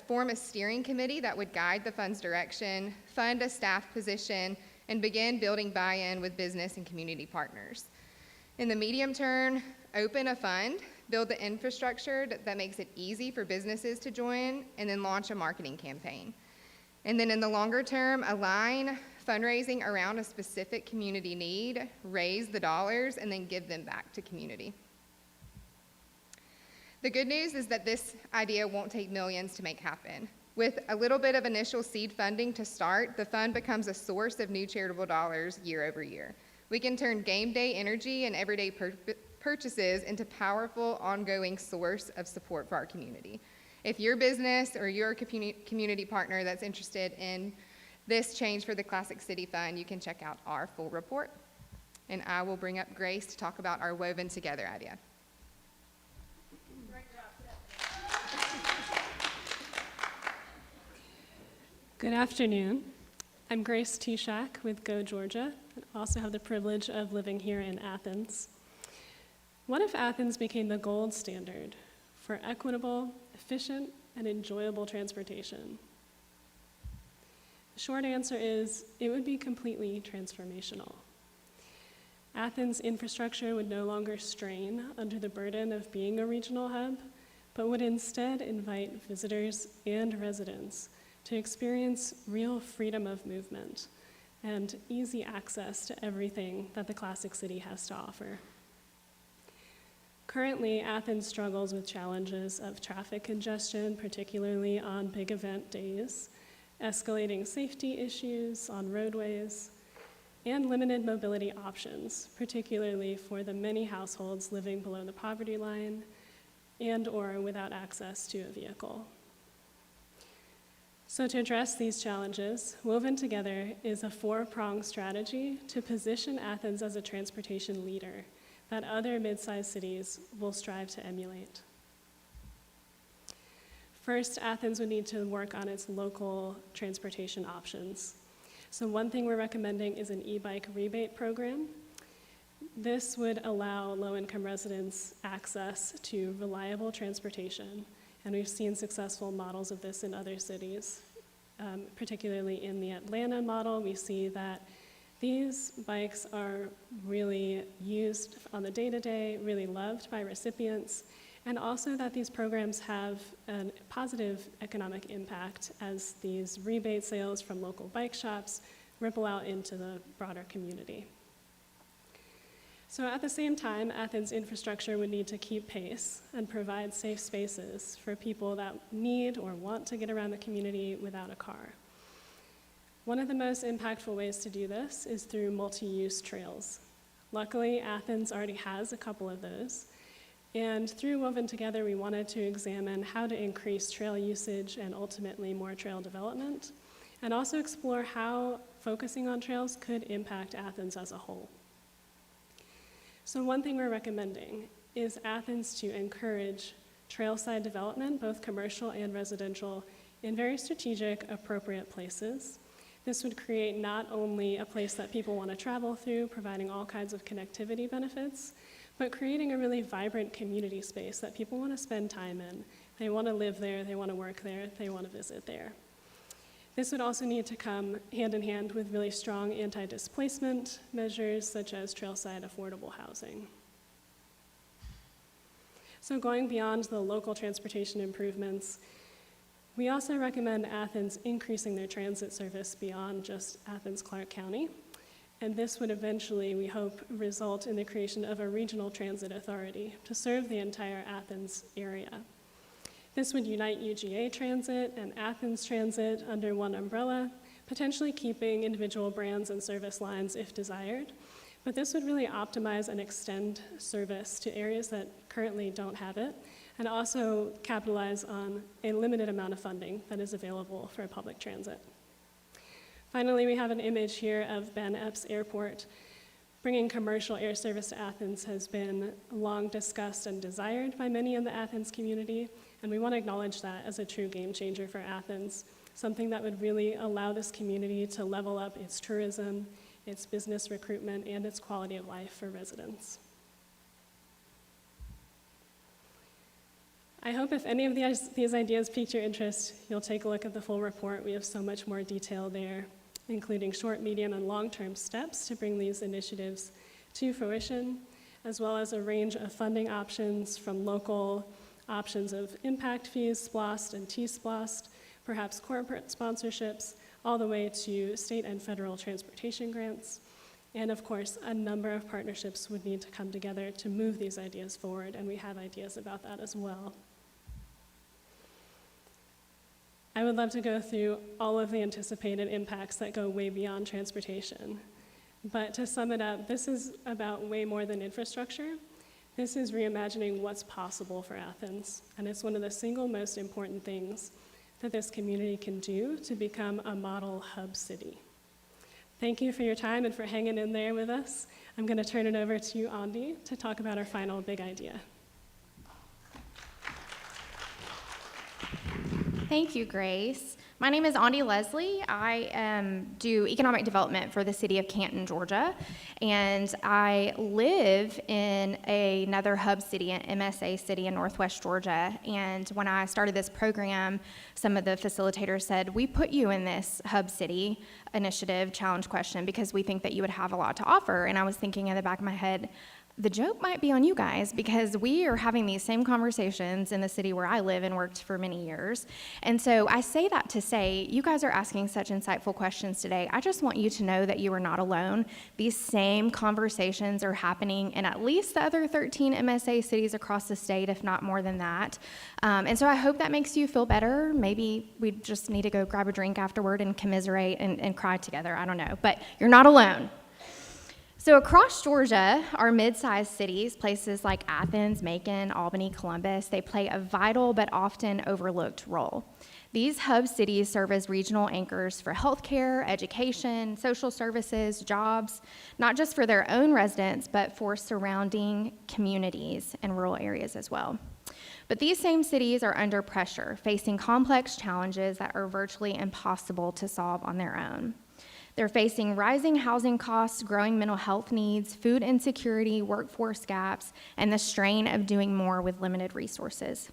form a steering committee that would guide the fund's direction, fund a staff position, and begin building buy-in with business and community partners. In the medium term, open a fund, build the infrastructure that makes it easy for businesses to join, and then launch a marketing campaign. And then in the longer term, align fundraising around a specific community need, raise the dollars, and then give them back to community. The good news is that this idea won't take millions to make happen. With a little bit of initial seed funding to start, the fund becomes a source of new charitable dollars year over year. We can turn game day energy and everyday purchases into powerful, ongoing source of support for our community. If your business or your community partner that's interested in this change for the Classic City Fund, you can check out our full report. And I will bring up Grace to talk about our Woven Together idea. Good afternoon. I'm Grace Tishak with Go Georgia. I also have the privilege of living here in Athens. What if Athens became the gold standard for equitable, efficient, and enjoyable transportation? The short answer is it would be completely transformational. Athens' infrastructure would no longer strain under the burden of being a regional hub, but would instead invite visitors and residents to experience real freedom of movement and easy access to everything that the Classic City has to offer. Currently, Athens struggles with challenges of traffic congestion, particularly on big event days, escalating safety issues on roadways, and limited mobility options, particularly for the many households living below the poverty line and or without access to a vehicle. So to address these challenges, Woven Together is a four-pronged strategy to position Athens as a transportation leader that other mid-sized cities will strive to emulate. First, Athens would need to work on its local transportation options. So one thing we're recommending is an e-bike rebate program. This would allow low-income residents access to reliable transportation, and we've seen successful models of this in other cities. Particularly in the Atlanta model, we see that these bikes are really used on the day-to-day, really loved by recipients, and also that these programs have a positive economic impact as these rebate sales from local bike shops ripple out into the broader community. So at the same time, Athens infrastructure would need to keep pace and provide safe spaces for people that need or want to get around the community without a car. One of the most impactful ways to do this is through multi-use trails. Luckily, Athens already has a couple of those. And through Woven Together, we wanted to examine how to increase trail usage and ultimately more trail development, and also explore how focusing on trails could impact Athens as a whole. So one thing we're recommending is Athens to encourage trailside development, both commercial and residential, in very strategic, appropriate places. This would create not only a place that people want to travel through, providing all kinds of connectivity benefits, but creating a really vibrant community space that people want to spend time in. They want to live there, they want to work there, they want to visit there. This would also need to come hand in hand with really strong anti-displacement measures such as trailside affordable housing. So going beyond the local transportation improvements, we also recommend Athens increasing their transit service beyond just Athens-Clarke County. And this would eventually, we hope, result in the creation of a regional transit authority to serve the entire Athens area. This would unite UGA Transit and Athens Transit under one umbrella, potentially keeping individual brands and service lines if desired. But this would really optimize and extend service to areas that currently don't have it, and also capitalize on a limited amount of funding that is available for public transit. Finally, we have an image here of Ben Epps Airport. Bringing commercial air service to Athens has been long discussed and desired by many in the Athens community, and we want to acknowledge that as a true game changer for Athens, something that would really allow this community to level up its tourism, its business recruitment, and its quality of life for residents. I hope if any of these ideas piqued your interest, you'll take a look at the full report. We have so much more detail there, including short, medium, and long-term steps to bring these initiatives to fruition, as well as a range of funding options from local options of impact fees, SPLOST and T-SPLOST, perhaps corporate sponsorships, all the way to state and federal transportation grants. And of course, a number of partnerships would need to come together to move these ideas forward, and we have ideas about that as well. I would love to go through all of the anticipated impacts that go way beyond transportation. But to sum it up, this is about way more than infrastructure. This is reimagining what's possible for Athens, and it's one of the single most important things that this community can do to become a model hub city. Thank you for your time and for hanging in there with us. I'm going to turn it over to Andi to talk about our final big idea. Thank you, Grace. My name is Andi Leslie. I do economic development for the city of Canton, Georgia, and I live in another hub city, an MSA city in Northwest Georgia. And when I started this program, some of the facilitators said, we put you in this hub city initiative challenge question because we think that you would have a lot to offer. And I was thinking in the back of my head, the joke might be on you guys because we are having these same conversations in the city where I live and worked for many years. And so I say that to say, you guys are asking such insightful questions today. I just want you to know that you are not alone. These same conversations are happening in at least the other 13 MSA cities across the state, if not more than that. And so I hope that makes you feel better. Maybe we just need to go grab a drink afterward and commiserate and cry together. I don't know. But you're not alone. So across Georgia, our mid-sized cities, places like Athens, Macon, Albany, Columbus, they play a vital but often overlooked role. These hub cities serve as regional anchors for healthcare, education, social services, jobs, not just for their own residents, but for surrounding communities and rural areas as well. But these same cities are under pressure, facing complex challenges that are virtually impossible to solve on their own. They're facing rising housing costs, growing mental health needs, food insecurity, workforce gaps, and the strain of doing more with limited resources.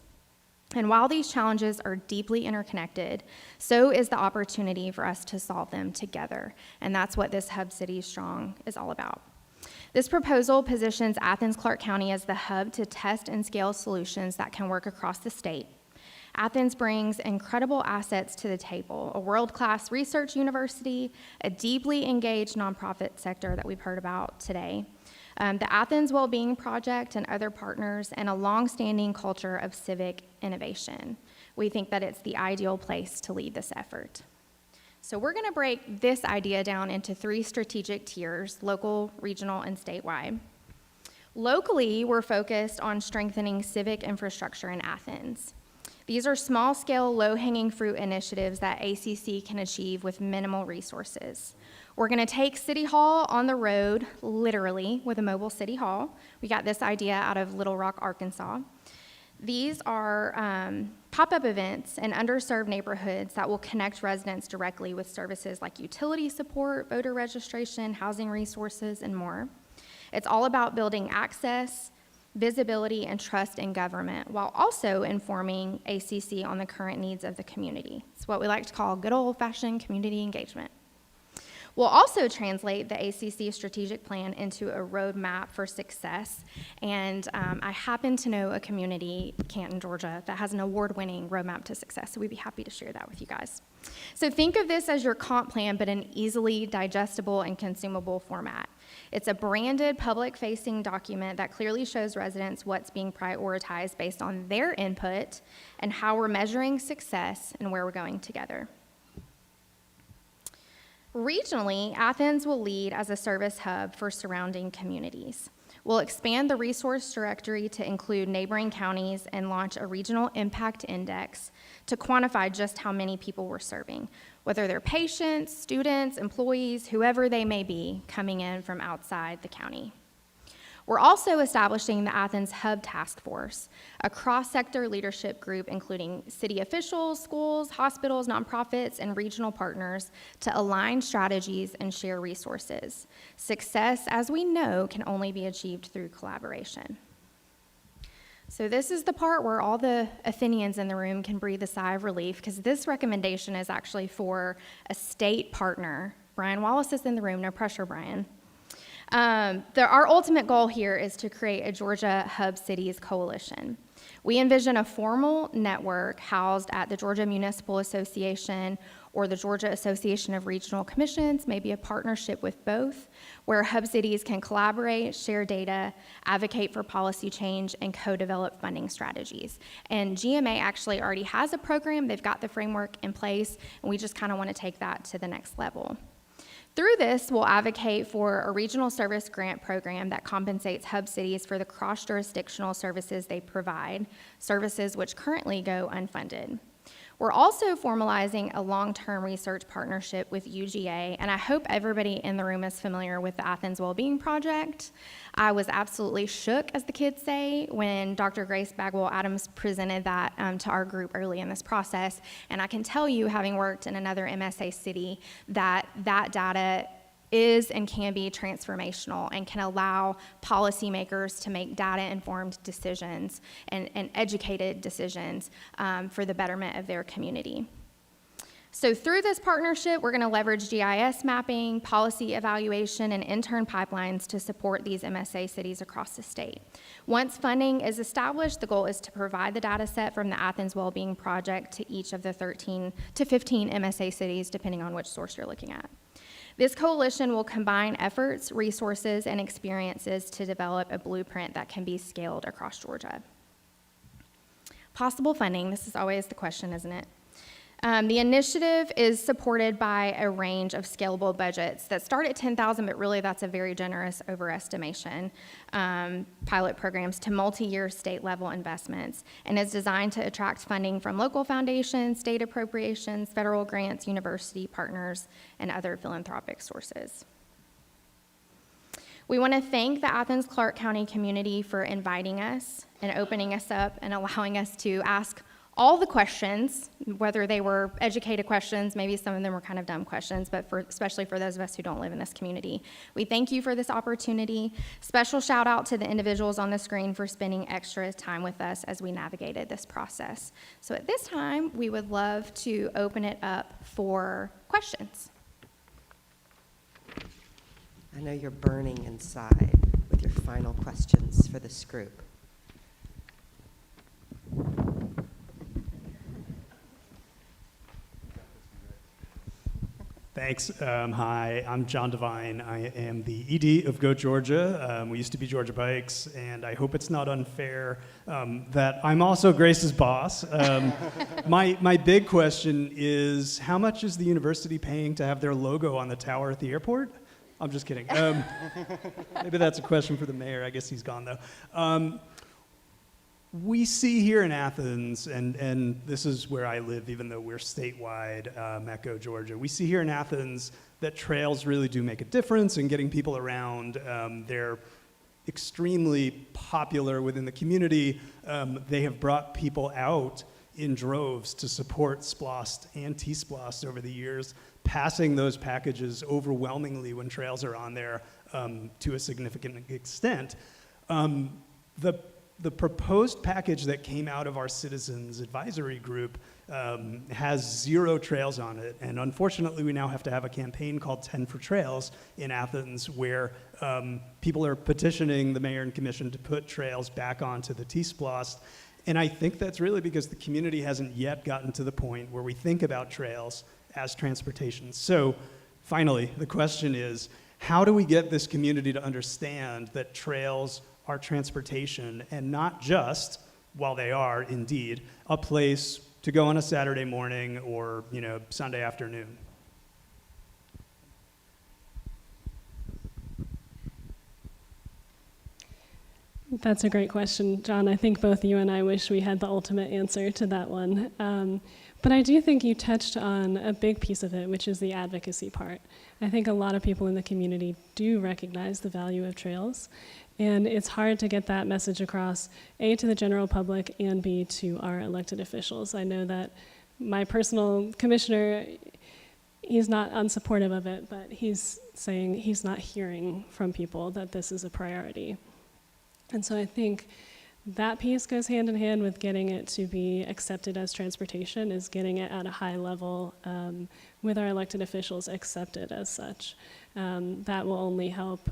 And while these challenges are deeply interconnected, so is the opportunity for us to solve them together. And that's what this Hub City Strong is all about. This proposal positions Athens-Clarke County as the hub to test and scale solutions that can work across the state. Athens brings incredible assets to the table: a world-class research university, a deeply engaged nonprofit sector that we've heard about today, the Athens Wellbeing Project and other partners, and a long-standing culture of civic innovation. We think that it's the ideal place to lead this effort. So we're going to break this idea down into 3 strategic tiers: local, regional, and statewide. Locally, we're focused on strengthening civic infrastructure in Athens. These are small-scale, low-hanging fruit initiatives that ACC can achieve with minimal resources. We're going to take City Hall on the road, literally, with a mobile City Hall. We got this idea out of Little Rock, Arkansas. These are pop-up events in underserved neighborhoods that will connect residents directly with services like utility support, voter registration, housing resources, and more. It's all about building access, visibility, and trust in government, while also informing ACC on the current needs of the community. It's what we like to call good old-fashioned community engagement. We'll also translate the ACC strategic plan into a roadmap for success, and I happen to know a community, Canton, Georgia, that has an award-winning roadmap to success, so we'd be happy to share that with you guys. So think of this as your comp plan, but in easily digestible and consumable format. It's a branded, public-facing document that clearly shows residents what's being prioritized based on their input and how we're measuring success and where we're going together. Regionally, Athens will lead as a service hub for surrounding communities. We'll expand the resource directory to include neighboring counties and launch a regional impact index to quantify just how many people we're serving, whether they're patients, students, employees, whoever they may be coming in from outside the county. We're also establishing the Athens Hub Task Force, a cross-sector leadership group including city officials, schools, hospitals, nonprofits, and regional partners to align strategies and share resources. Success, as we know, can only be achieved through collaboration. So this is the part where all the Athenians in the room can breathe a sigh of relief, because this recommendation is actually for a state partner. Brian Wallace is in the room, no pressure, Brian. Our ultimate goal here is to create a Georgia Hub Cities Coalition. We envision a formal network housed at the Georgia Municipal Association or the Georgia Association of Regional Commissions, maybe a partnership with both, where hub cities can collaborate, share data, advocate for policy change, and co-develop funding strategies. And GMA actually already has a program. They've got the framework in place, and we just kind of want to take that to the next level. Through this, we'll advocate for a regional service grant program that compensates hub cities for the cross-jurisdictional services they provide, services which currently go unfunded. We're also formalizing a long-term research partnership with UGA, and I hope everybody in the room is familiar with the Athens Wellbeing Project. I was absolutely shook, as the kids say, when Dr. Grace Bagwell-Adams presented that to our group early in this process, and I can tell you, having worked in another MSA city, that data is and can be transformational and can allow policymakers to make data-informed decisions and educated decisions for the betterment of their community. So through this partnership, we're going to leverage GIS mapping, policy evaluation, and intern pipelines to support these MSA cities across the state. Once funding is established, the goal is to provide the data set from the Athens Wellbeing Project to each of the 13 to 15 MSA cities, depending on which source you're looking at. This coalition will combine efforts, resources, and experiences to develop a blueprint that can be scaled across Georgia. Possible funding, this is always the question, isn't it? The initiative is supported by a range of scalable budgets that start at $10,000, but really that's a very generous overestimation, pilot programs to multi-year state-level investments, and is designed to attract funding from local foundations, state appropriations, federal grants, university partners, and other philanthropic sources. We want to thank the Athens-Clarke County community for inviting us and opening us up and allowing us to ask all the questions, whether they were educated questions, maybe some of them were kind of dumb questions, but especially for those of us who don't live in this community. We thank you for this opportunity. Special shout out to the individuals on the screen for spending extra time with us as we navigated this process. So at this time, we would love to open it up for questions. I know you're burning inside with your final questions for this group. Thanks. Hi, I'm John Devine. I am the ED of Go Georgia. We used to be Georgia Bikes, and I hope it's not unfair that I'm also Grace's boss. My big question is, how much is the university paying to have their logo on the tower at the airport? I'm just kidding. Maybe that's a question for the mayor. I guess he's gone, though. We see here in Athens, and this is where I live, even though we're statewide, at Go Georgia. We see here in Athens that trails really do make a difference in getting people around. They're extremely popular within the community. They have brought people out in droves to support SPLOST and T-SPLOST over the years, passing those packages overwhelmingly when trails are on there to a significant extent. The proposed package that came out of our citizens advisory group has 0 trails on it, and unfortunately we now have to have a campaign called 10 for Trails in Athens where people are petitioning the mayor and commission to put trails back onto the T-SPLOST, and I think that's really because the community hasn't yet gotten to the point where we think about trails as transportation. So finally, the question is, how do we get this community to understand that trails are transportation and not just, while they are indeed, a place to go on a Saturday morning or, Sunday afternoon? That's a great question, John. I think both you and I wish we had the ultimate answer to that one. But I do think you touched on a big piece of it, which is the advocacy part. I think a lot of people in the community do recognize the value of trails, and it's hard to get that message across, A, to the general public, and B, to our elected officials. I know that my personal commissioner, he's not unsupportive of it, but he's saying he's not hearing from people that this is a priority. And so I think that piece goes hand in hand with getting it to be accepted as transportation, is getting it at a high level with our elected officials accepted as such. That will only help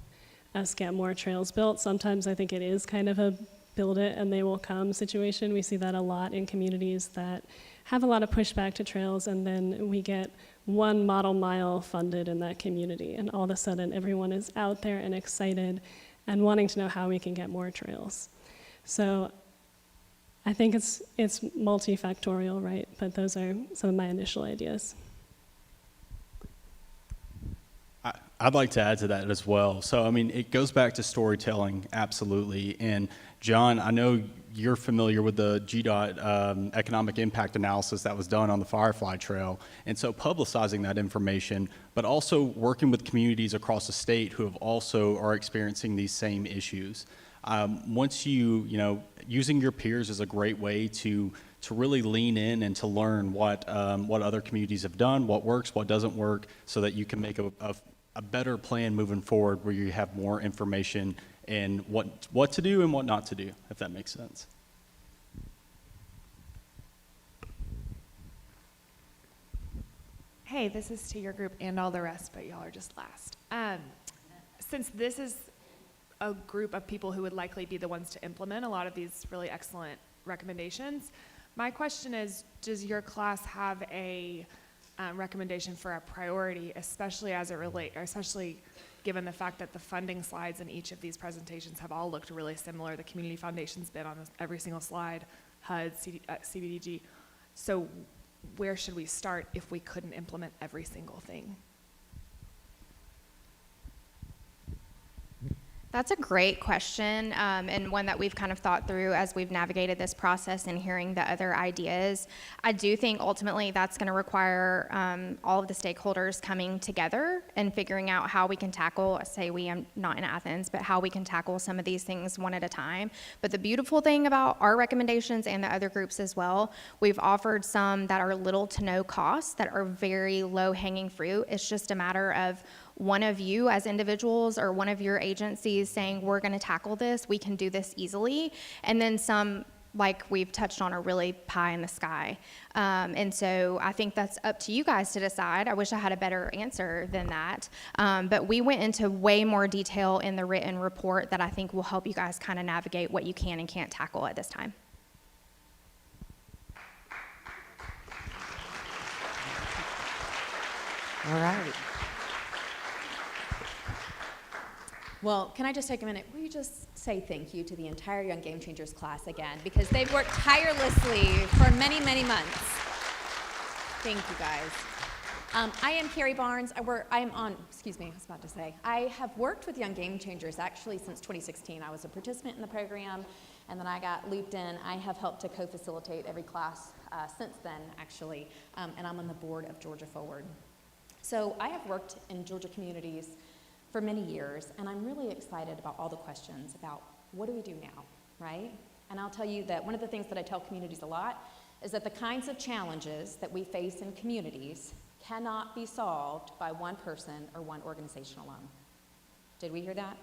us get more trails built. Sometimes I think it is kind of a build it and they will come situation. We see that a lot in communities that have a lot of pushback to trails, and then we get 1 model mile funded in that community, and all of a sudden everyone is out there and excited and wanting to know how we can get more trails. So I think it's multifactorial, right? But those are some of my initial ideas. I'd like to add to that as well. So, it goes back to storytelling, absolutely. And John, I know you're familiar with the GDOT economic impact analysis that was done on the Firefly Trail. And so publicizing that information, but also working with communities across the state who have also are experiencing these same issues. Once using your peers is a great way to really lean in and to learn what other communities have done, what works, what doesn't work, so that you can make a better plan moving forward where you have more information and what to do and what not to do, if that makes sense. Hey, this is to your group and all the rest, but y'all are just last. Since this is a group of people who would likely be the ones to implement a lot of these really excellent recommendations, my question is, does your class have a recommendation for a priority, especially given the fact that the funding slides in each of these presentations have all looked really similar? The Community Foundation's been on every single slide, HUD, CBDG. So where should we start if we couldn't implement every single thing? That's a great question, and one that we've kind of thought through as we've navigated this process and hearing the other ideas. I do think ultimately that's going to require all of the stakeholders coming together and figuring out how we can tackle, I'm not in Athens, but how we can tackle some of these things one at a time. But the beautiful thing about our recommendations and the other groups as well, we've offered some that are little to no cost, that are very low hanging fruit. It's just a matter of one of you as individuals or one of your agencies saying, we're going to tackle this, we can do this easily, and then some, like we've touched on, are really pie in the sky. And so I think that's up to you guys to decide. I wish I had a better answer than that. But we went into way more detail in the written report that I think will help you guys kind of navigate what you can and can't tackle at this time. All right. Well, can I just take a minute? Will you just say thank you to the entire Young Game Changers class again, because they've worked tirelessly for many, many months. Thank you, guys. I am Carrie Barnes. I have worked with Young Game Changers actually since 2016. I was a participant in the program, and then I got looped in. I have helped to co-facilitate every class since then, actually, and I'm on the board of Georgia Forward. So I have worked in Georgia communities for many years, and I'm really excited about all the questions about what do we do now, right? And I'll tell you that one of the things that I tell communities a lot is that the kinds of challenges that we face in communities cannot be solved by one person or one organization alone. Did we hear that?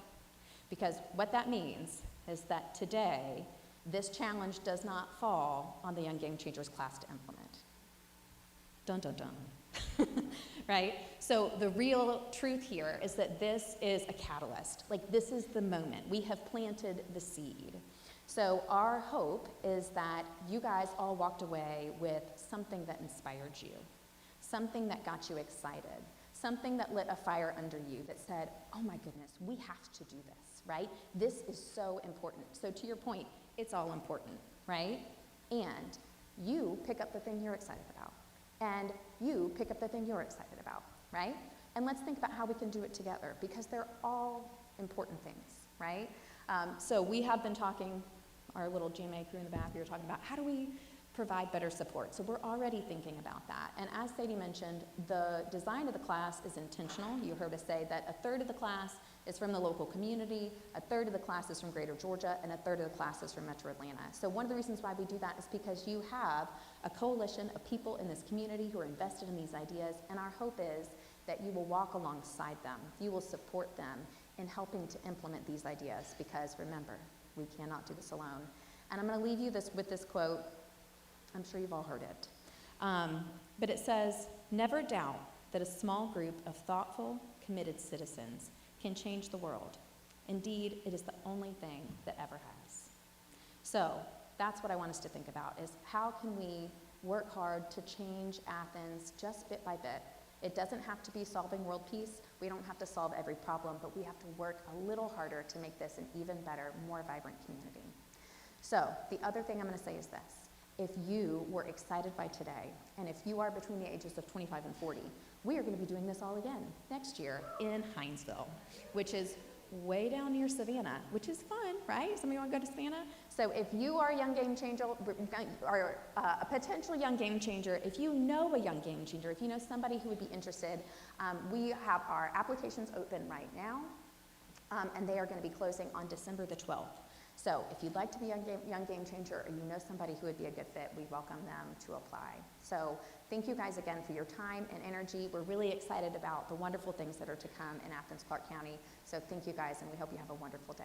Because what that means is that today, this challenge does not fall on the Young Game Changers class to implement. Dun, dun, dun. Right? So the real truth here is that this is a catalyst. Like, this is the moment. We have planted the seed. So our hope is that you guys all walked away with something that inspired you, something that got you excited, something that lit a fire under you that said, oh my goodness, we have to do this, right? This is so important. So to your point, it's all important, right? And you pick up the thing you're excited about. And you pick up the thing you're excited about, right? And let's think about how we can do it together, because they're all important things, right? So we have been talking, our little GMA crew in the back, we were talking about how do we provide better support. So we're already thinking about that. And as Sadie mentioned, the design of the class is intentional. You heard us say that a third of the class is from the local community, a third of the class is from Greater Georgia, and a third of the class is from Metro Atlanta. So one of the reasons why we do that is because you have a coalition of people in this community who are invested in these ideas, and our hope is that you will walk alongside them. You will support them in helping to implement these ideas, because remember, we cannot do this alone. And I'm going to leave you with this quote. I'm sure you've all heard it. But it says, never doubt that a small group of thoughtful, committed citizens can change the world. Indeed, it is the only thing that ever has. So that's what I want us to think about, is how can we work hard to change Athens just bit by bit. It doesn't have to be solving world peace. We don't have to solve every problem, but we have to work a little harder to make this an even better, more vibrant community. So the other thing I'm going to say is this. If you were excited by today, and if you are between the ages of 25 and 40, we are going to be doing this all again next year in Hinesville, which is way down near Savannah, which is fun, right? Some of you want to go to Savannah? So if you are a young game changer, or a potential young game changer, if you know a young game changer, if you know somebody who would be interested, we have our applications open right now, and they are going to be closing on December the 12th. So if you'd like to be a young game changer, or you know somebody who would be a good fit, we welcome them to apply. So thank you guys again for your time and energy. We're really excited about the wonderful things that are to come in Athens-Clarke County. So thank you guys, and we hope you have a wonderful day.